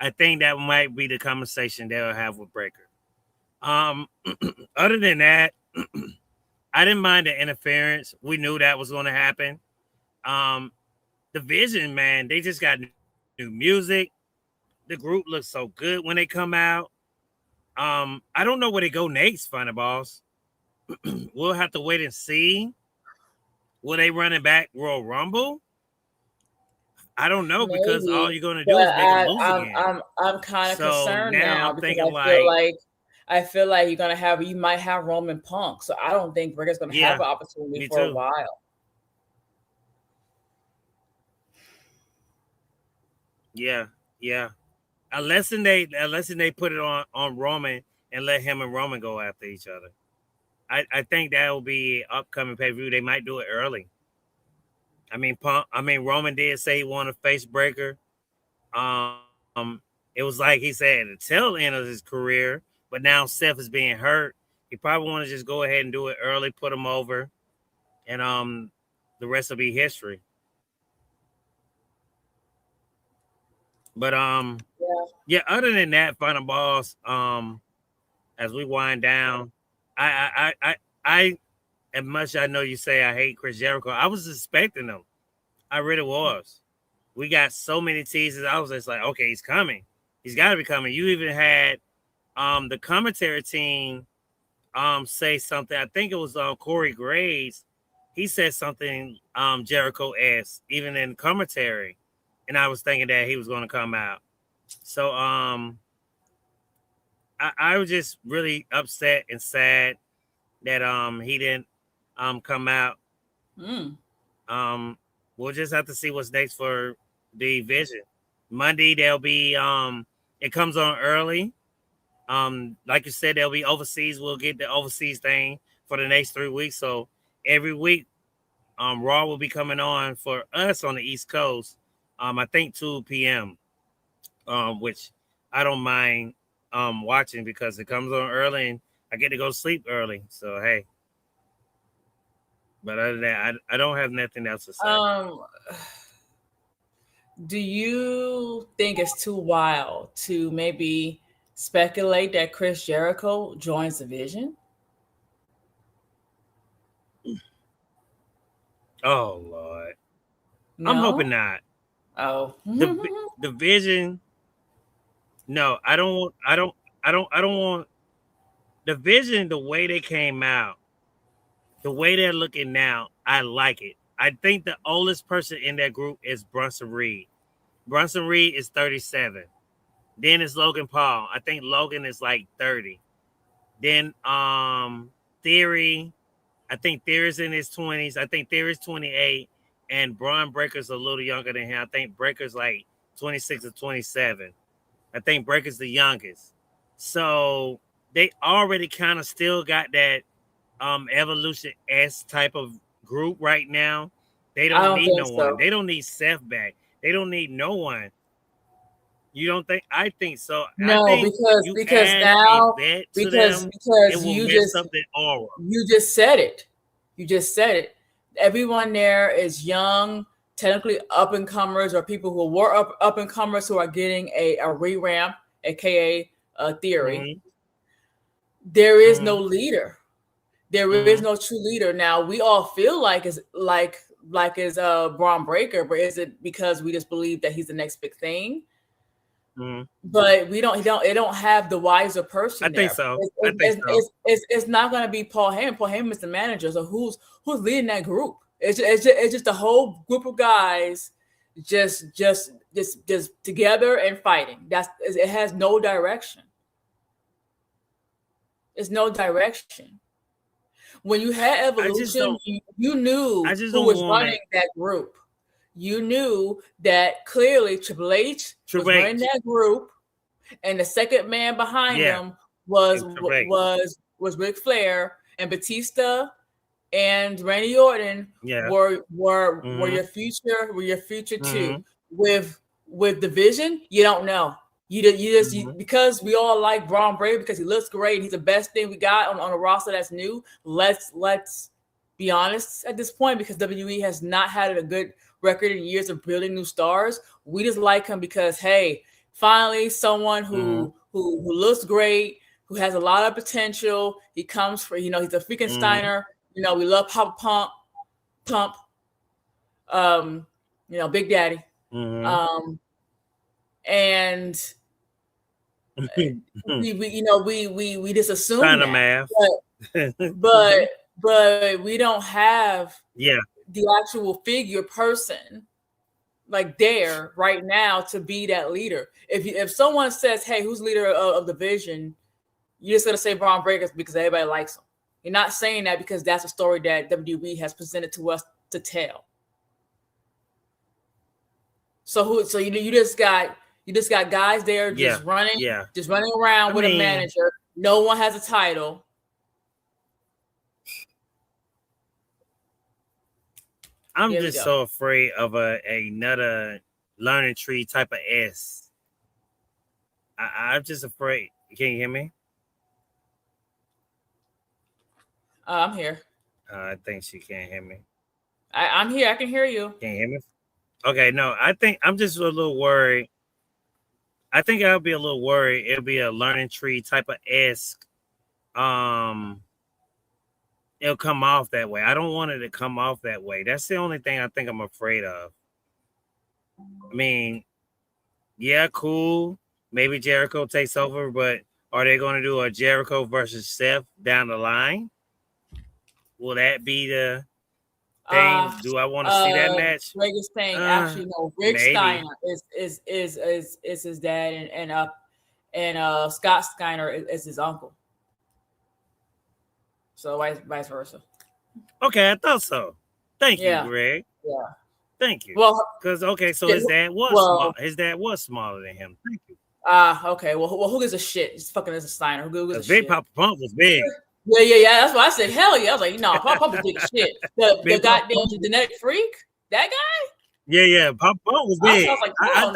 I think that might be the conversation they'll have with Breaker. Other than that, I didn't mind the interference. We knew that was going to happen. The Vision, man, they just got new music. The group looks so good when they come out. I don't know where they go next, Funny Boss. We'll have to wait and see. Will they run it back Royal Rumble? I don't know. Maybe, because all you're going to do is make them lose again. I'm kind of concerned now I'm because thinking I feel like you might have Roman Punk. So I don't think Breaker's going to have an opportunity for a while. Yeah. Unless they put it on Roman and let him and Roman go after each other. I think that will be upcoming pay-per-view. They might do it early. Roman did say he wanted to face Breaker. It was like he said at the tail end of his career, but now Seth is being hurt. He probably want to just go ahead and do it early, put him over, and the rest will be history. But other than that, Final Boss, as we wind down, I as much I know you say I hate Chris Jericho, I was expecting him. I really was. We got so many teases. I was just like, okay, he's coming. He's got to be coming. You even had the commentary team say something. I think it was Corey Graves. He said something Jericho-esque, even in commentary. And I was thinking that he was going to come out. So I was just really upset and sad that he didn't come out. We'll just have to see what's next for the Vision. Monday there'll be it comes on early. Like you said, they'll be overseas. We'll get the overseas thing for the next 3 weeks. So every week, Raw will be coming on for us on the East Coast. I think 2 p.m. Which I don't mind watching because it comes on early and I get to go sleep early. So hey. But other than that, I don't have nothing else to say. Do you think it's too wild to maybe speculate that Chris Jericho joins the Vision? Oh Lord, No? I'm hoping not. Oh, The Vision. No, I don't want the Vision. The way they came out, the way they're looking now, I like it. I think the oldest person in that group is Bronson Reed. Bronson Reed is 37. Then it's Logan Paul. I think Logan is like 30. Then Theory. I think Theory's in his 20s. I think Theory's 28. And Braun Breaker's a little younger than him. I think Breaker's like 26 or 27. I think Breaker's the youngest. So they already kind of still got that Evolution S type of group right now. They don't need no one. They don't need Seth back. They don't need no one. You don't think? I think so. No, I think because now because you just said it. You just said it. Everyone there is young, technically up and comers, or people who were up and comers who are getting a re-ramp, aka Theory. Mm-hmm. There is no leader. There is no true leader. Now we all feel like is Braun Breaker, but is it because we just believe that he's the next big thing? But we don't. It don't have the wiser person. I think so. It's not going to be Paul Heyman. Paul Heyman is the manager. So who's leading that group? It's just a whole group of guys just together and fighting. It has no direction. It's no direction. When you had Evolution, you knew who was running that group. You knew that clearly Triple H was running that group, and the second man behind him was Ric Flair, and Batista and Randy Orton were your future too. With the Vision, you don't know. You just because we all like Braun Breaker because he looks great. He's the best thing we got on a roster that's new. Let's be honest at this point, because WWE has not had a good record in years of building new stars. We just like him because, hey, finally someone who looks great, who has a lot of potential. He comes for, he's a freaking Steiner. We love Papa Pump, Big Daddy. And we just assume that. But we don't have the actual figure person like there right now to be that leader. If someone says, hey, who's leader of the Vision, you're just gonna say Braun Breaker because everybody likes him. You're not saying that because that's a story that WWE has presented to us to tell. So you just got guys there just running around with a manager. No one has a title. I'm just so afraid of another learning tree type of S. I'm just afraid. Can you hear me? I'm here. I think she can't hear me. I'm here. I can hear you. Can you hear me? Okay, no, I think I'm just a little worried. I think I'll be a little worried. It'll be a learning tree type of esque. It'll come off that way. I don't want it to come off that way. That's the only thing I think I'm afraid of. I mean, yeah, cool. Maybe Jericho takes over, but are they going to do a Jericho versus Seth down the line? Will that be the thing? Do I want to see that match? Greg is saying actually no. Rick Steiner is his dad, and Scott Steiner is his uncle. So vice versa. Okay, I thought so. Thank you, Greg. Yeah. Thank you. Well, because so his dad was small. His dad was smaller than him. Thank you. Okay. Well, who gives a shit? It's fucking as a Steiner. Who gives a Big shit? Papa Pump was big. Yeah. That's why I said hell yeah. I was like, no, Papa Pump was big as shit. The goddamn genetic freak, that guy. Yeah. Papa Pump was big. I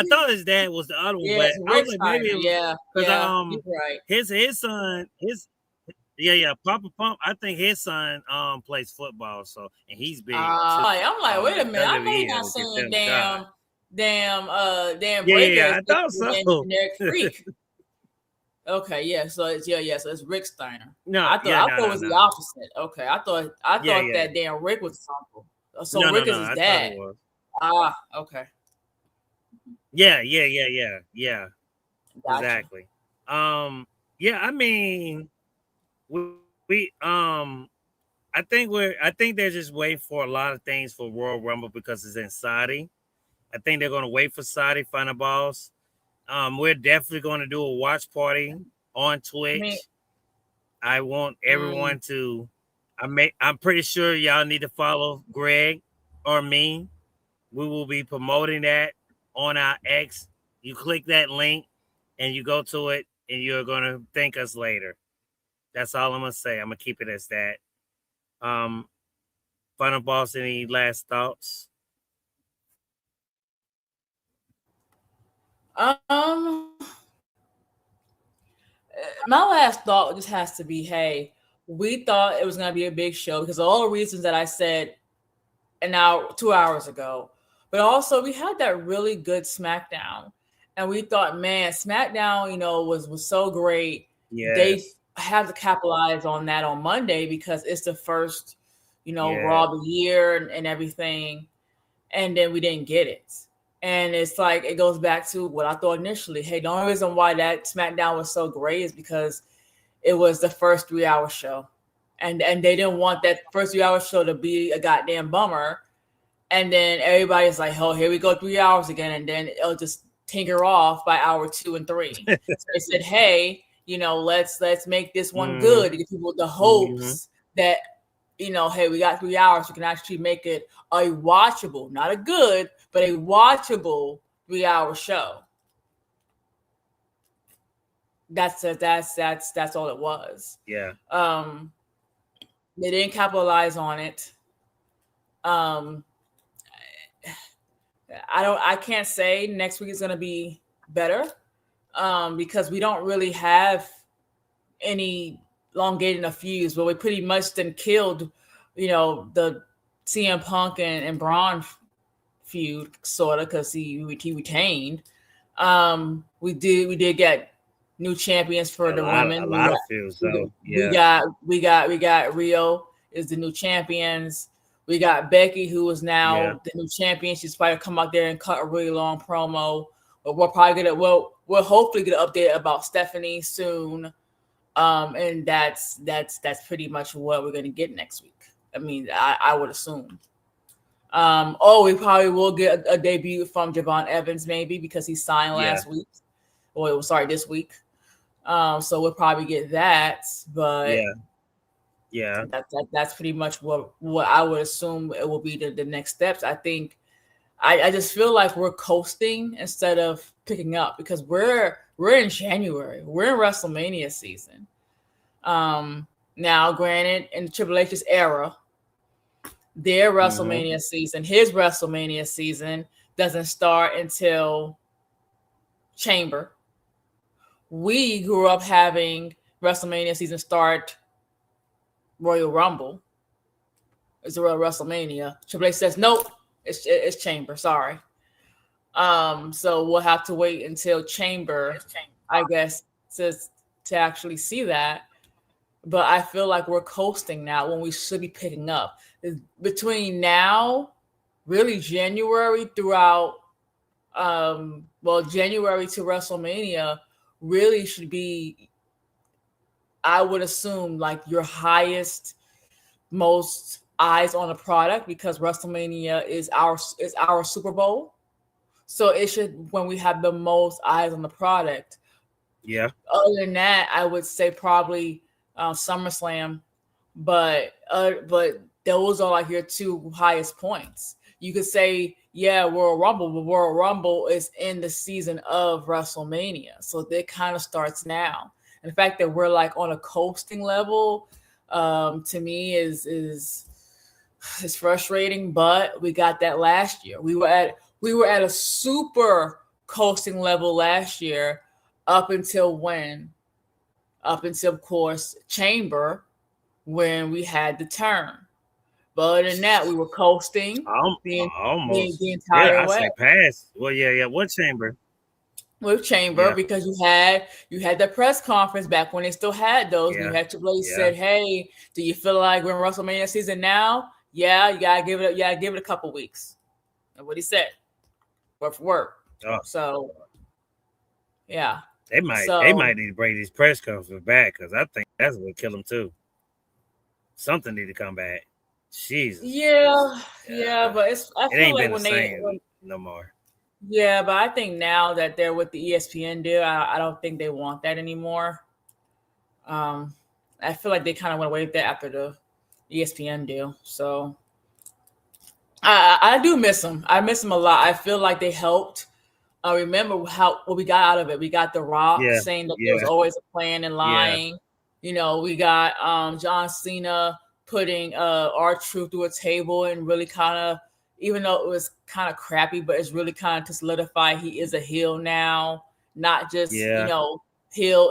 thought his dad was the other one, but I was like, maybe you're right. His son, Yeah. Papa Pump. I think his son plays football, so and he's big too. I'm like, wait a minute. I know you're WWE not will get saying them. damn Yeah, breakers I thought so. generic freak. Okay, yeah. So it's Rick Steiner. No, I thought it was the opposite. Okay, I thought that damn Rick was his uncle. So Rick is his dad. Okay. Yeah. Gotcha. Exactly. Yeah, I mean, we I think they're just waiting for a lot of things for Royal Rumble because it's in Saudi. I think they're going to wait for Saudi Final Boss. We're definitely going to do a watch party on Twitch. I want everyone to. I'm pretty sure y'all need to follow Greg or me. We will be promoting that on our X. You click that link and you go to it, and you're going to thank us later. That's all I'm going to say. I'm going to keep it as that. Final Boss, any last thoughts? My last thought just has to be, hey, we thought it was going to be a big show because of all the reasons that I said and now 2 hours ago. But also we had that really good SmackDown. And we thought, man, SmackDown, was so great. Yes. They have to capitalize on that on Monday because it's the first, Raw of the year and everything. And then we didn't get it. And it's like, it goes back to what I thought initially. Hey, the only reason why that SmackDown was so great is because it was the first 3 hour show. And they didn't want that first 3 hour show to be a goddamn bummer. And then everybody's like, oh, here we go 3 hours again. And then it'll just tinker off by hour 2 and 3. So they said, hey, let's make this one good to give people the hopes that, hey, we got 3 hours. We can actually make it a watchable, not a good, but a watchable 3 hour show. That's all it was. Yeah. They didn't capitalize on it. I can't say next week is going to be better because we don't really have any elongating of feuds, but we pretty much then killed, the CM Punk and Braun feud sort of because he retained. We did get new champions for the women. A lot of feuds, though. We got Rio is the new champions. We got Becky, who is now the new champion. She's probably come out there and cut a really long promo. But we're probably we'll hopefully get an update about Stephanie soon. And that's pretty much what we're gonna get next week. I mean, I would assume. We probably will get a debut from Javon Evans, maybe because he signed last week. Or this week. So we'll probably get that, but that's pretty much what I would assume it will be the next steps. I think I just feel like we're coasting instead of picking up because we're in January. We're in WrestleMania season. Now, granted, in Triple H's era, their WrestleMania season, his WrestleMania season doesn't start until Chamber. We grew up having WrestleMania season start Royal Rumble. It's a Royal WrestleMania. Triple H says, nope, it's Chamber. Sorry. So we'll have to wait until Chamber, I guess, to actually see that. But I feel like we're coasting now when we should be picking up. Between now, really January throughout, January to WrestleMania really should be, I would assume, like your highest, most eyes on a product because WrestleMania is our Super Bowl. So it should, when we have the most eyes on the product. Yeah. Other than that, I would say probably SummerSlam, but those are like your two highest points. You could say, Royal Rumble, but Royal Rumble is in the season of WrestleMania, so that kind of starts now. And the fact that we're like on a coasting level, to me is frustrating. But we got that last year. We were at a super coasting level last year, up until when? up until, of course, Chamber, when we had the turn. But other than that, we were coasting Almost. the entire I way say pass. Well, yeah. What Chamber? with Chamber, Yeah. because you had the press conference back when they still had those. Yeah. You had Triple H said, "Hey, do you feel like we're in WrestleMania season now? Yeah, you gotta give it. Yeah, give it a couple weeks." And what he said, word for word. Oh. So, yeah, They might need to bring these press conferences back, because I think that's what kill them too. Something need to come back. Jesus. Yeah, but I feel ain't like been when the they same no more. Yeah, but I think now that they're with the ESPN deal, I don't think they want that anymore. I feel like they kind of went away with that after the ESPN deal. So I do miss them. I miss them a lot. I feel like they helped. I remember what we got out of it. We got The Rock saying that there was always a plan and lying. We got John Cena putting R-Truth through a table and really kind of, even though it was kind of crappy, but it's really kind of to solidify he is a heel now, not just heel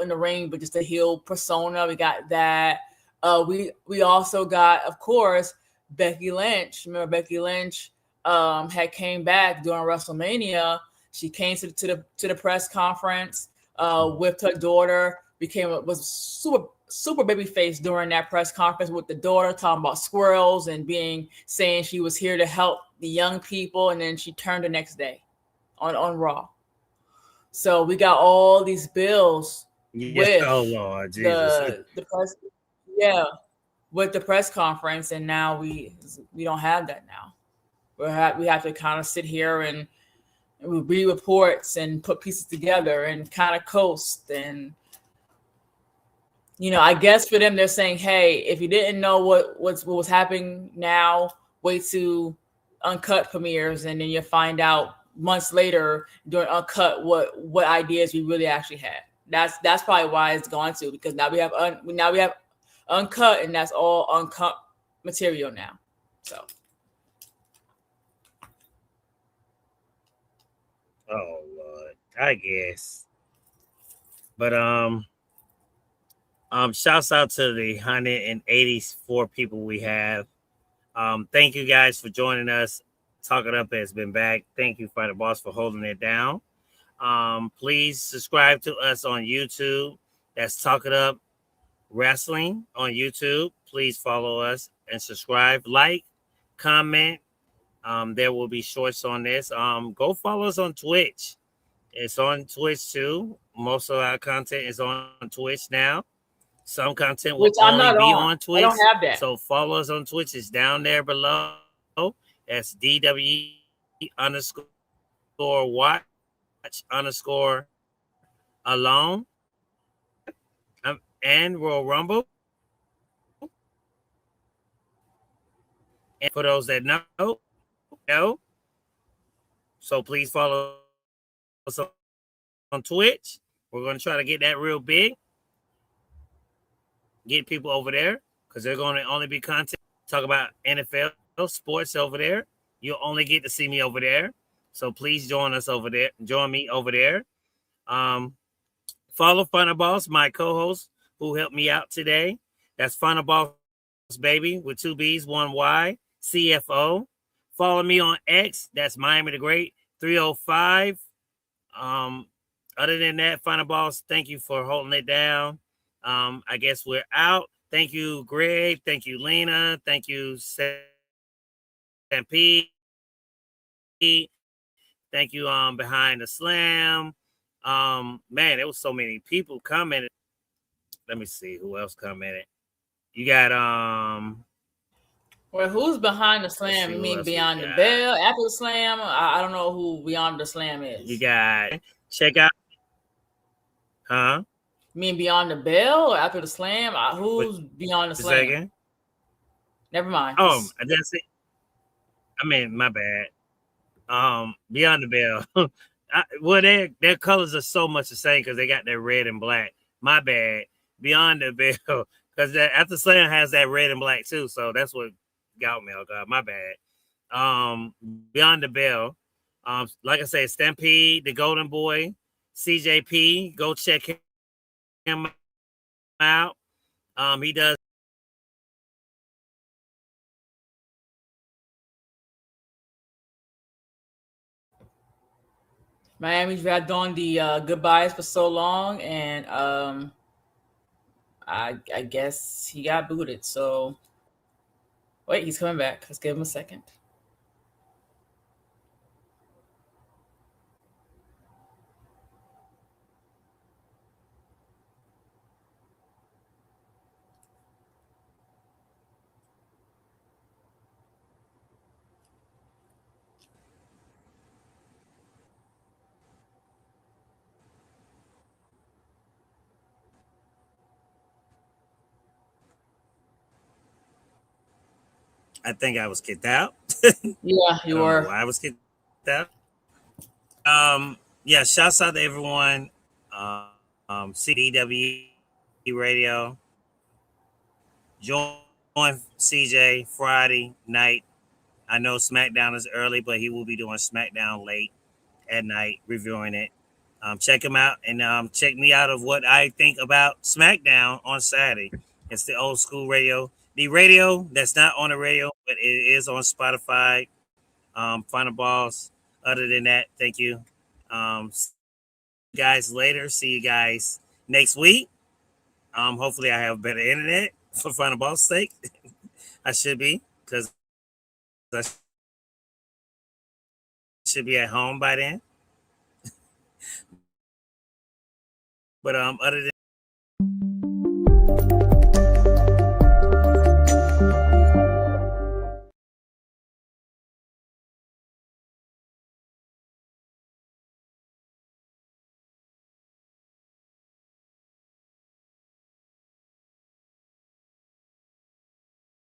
in the ring, but just a heel persona. We got that. We also got, of course, Becky Lynch. Remember Becky Lynch had came back during WrestleMania. She came to the press conference with her daughter. Was super baby face during that press conference with the daughter, talking about squirrels and saying she was here to help the young people, and then she turned the next day on Raw. So we got all these bills with Lord Jesus. the press, with the press conference, and now we don't have that now. We have to kind of sit here and read reports and put pieces together and kind of coast. And I guess for them, they're saying, hey, if you didn't know what was happening now, wait to Uncut premieres, and then you'll find out months later during Uncut what ideas we really actually had. That's probably why it's gone to, because now we have Uncut, and that's all uncut material now. So. Oh Lord, I guess. But shouts out to the 184 people we have. Thank you guys for joining us. Talk It Up has been back. Thank you, Final Boss, for holding it down. Please subscribe to us on YouTube. That's Talk It Up Wrestling on YouTube. Please follow us and subscribe, like, comment. There will be shorts on this. Go follow us on Twitch. It's on Twitch too. Most of our content is on Twitch now. Some content will only be on Twitch. I don't have that. So follow us on Twitch. It's down there below. That's DW_watch_alone. And Royal Rumble. And for those that know. So please follow us on Twitch. We're going to try to get that real big. Get people over there, because they're going to only be content. Talk about NFL sports over there. You'll only get to see me over there. So please join us over there. Join me over there. Follow Final Boss, my co-host, who helped me out today. That's Final Boss Baby with 2 B's, 1 Y, CFO. Follow me on X. That's Miami the Great 305. Other than that, Final Boss, thank you for holding it down. I guess we're out. Thank you, Greg. Thank you, Lena. Thank you, Stampede. Thank you, Behind the Slam. Man, there was so many people commenting. Let me see who else commented. You got Well, who's Behind the Slam? You mean Beyond the Bell? After the Slam? I don't know who Beyond the Slam is. You got check out. Huh? You mean Beyond the Bell or After the Slam? Who's Beyond the Slam? Second? Never mind. I just it. I mean, my bad. Beyond the Bell. Their colors are so much the same because they got that red and black. My bad. Beyond the Bell, because After Slam has that red and black too. So that's what got me. Oh God, my bad. Beyond the Bell. Like I said, Stampede, the Golden Boy, CJP. Go check him out. He does. Miami's been doing the goodbyes for so long, and I guess he got booted. So wait, he's coming back. Let's give him a second. I think I was kicked out. Yeah, I you don't know were. why I was kicked out. Yeah, shouts out to everyone. CDW Radio. Join CJ Friday night. I know SmackDown is early, but he will be doing SmackDown late at night, reviewing it. Check him out and check me out of what I think about SmackDown on Saturday. It's the old school radio. The radio that's not on the radio, but it is on Spotify. Final balls. Other than that, thank you. See you guys later. See you guys next week. Hopefully I have better internet for Final Ball's sake. I should be, because I should be at home by then. But other than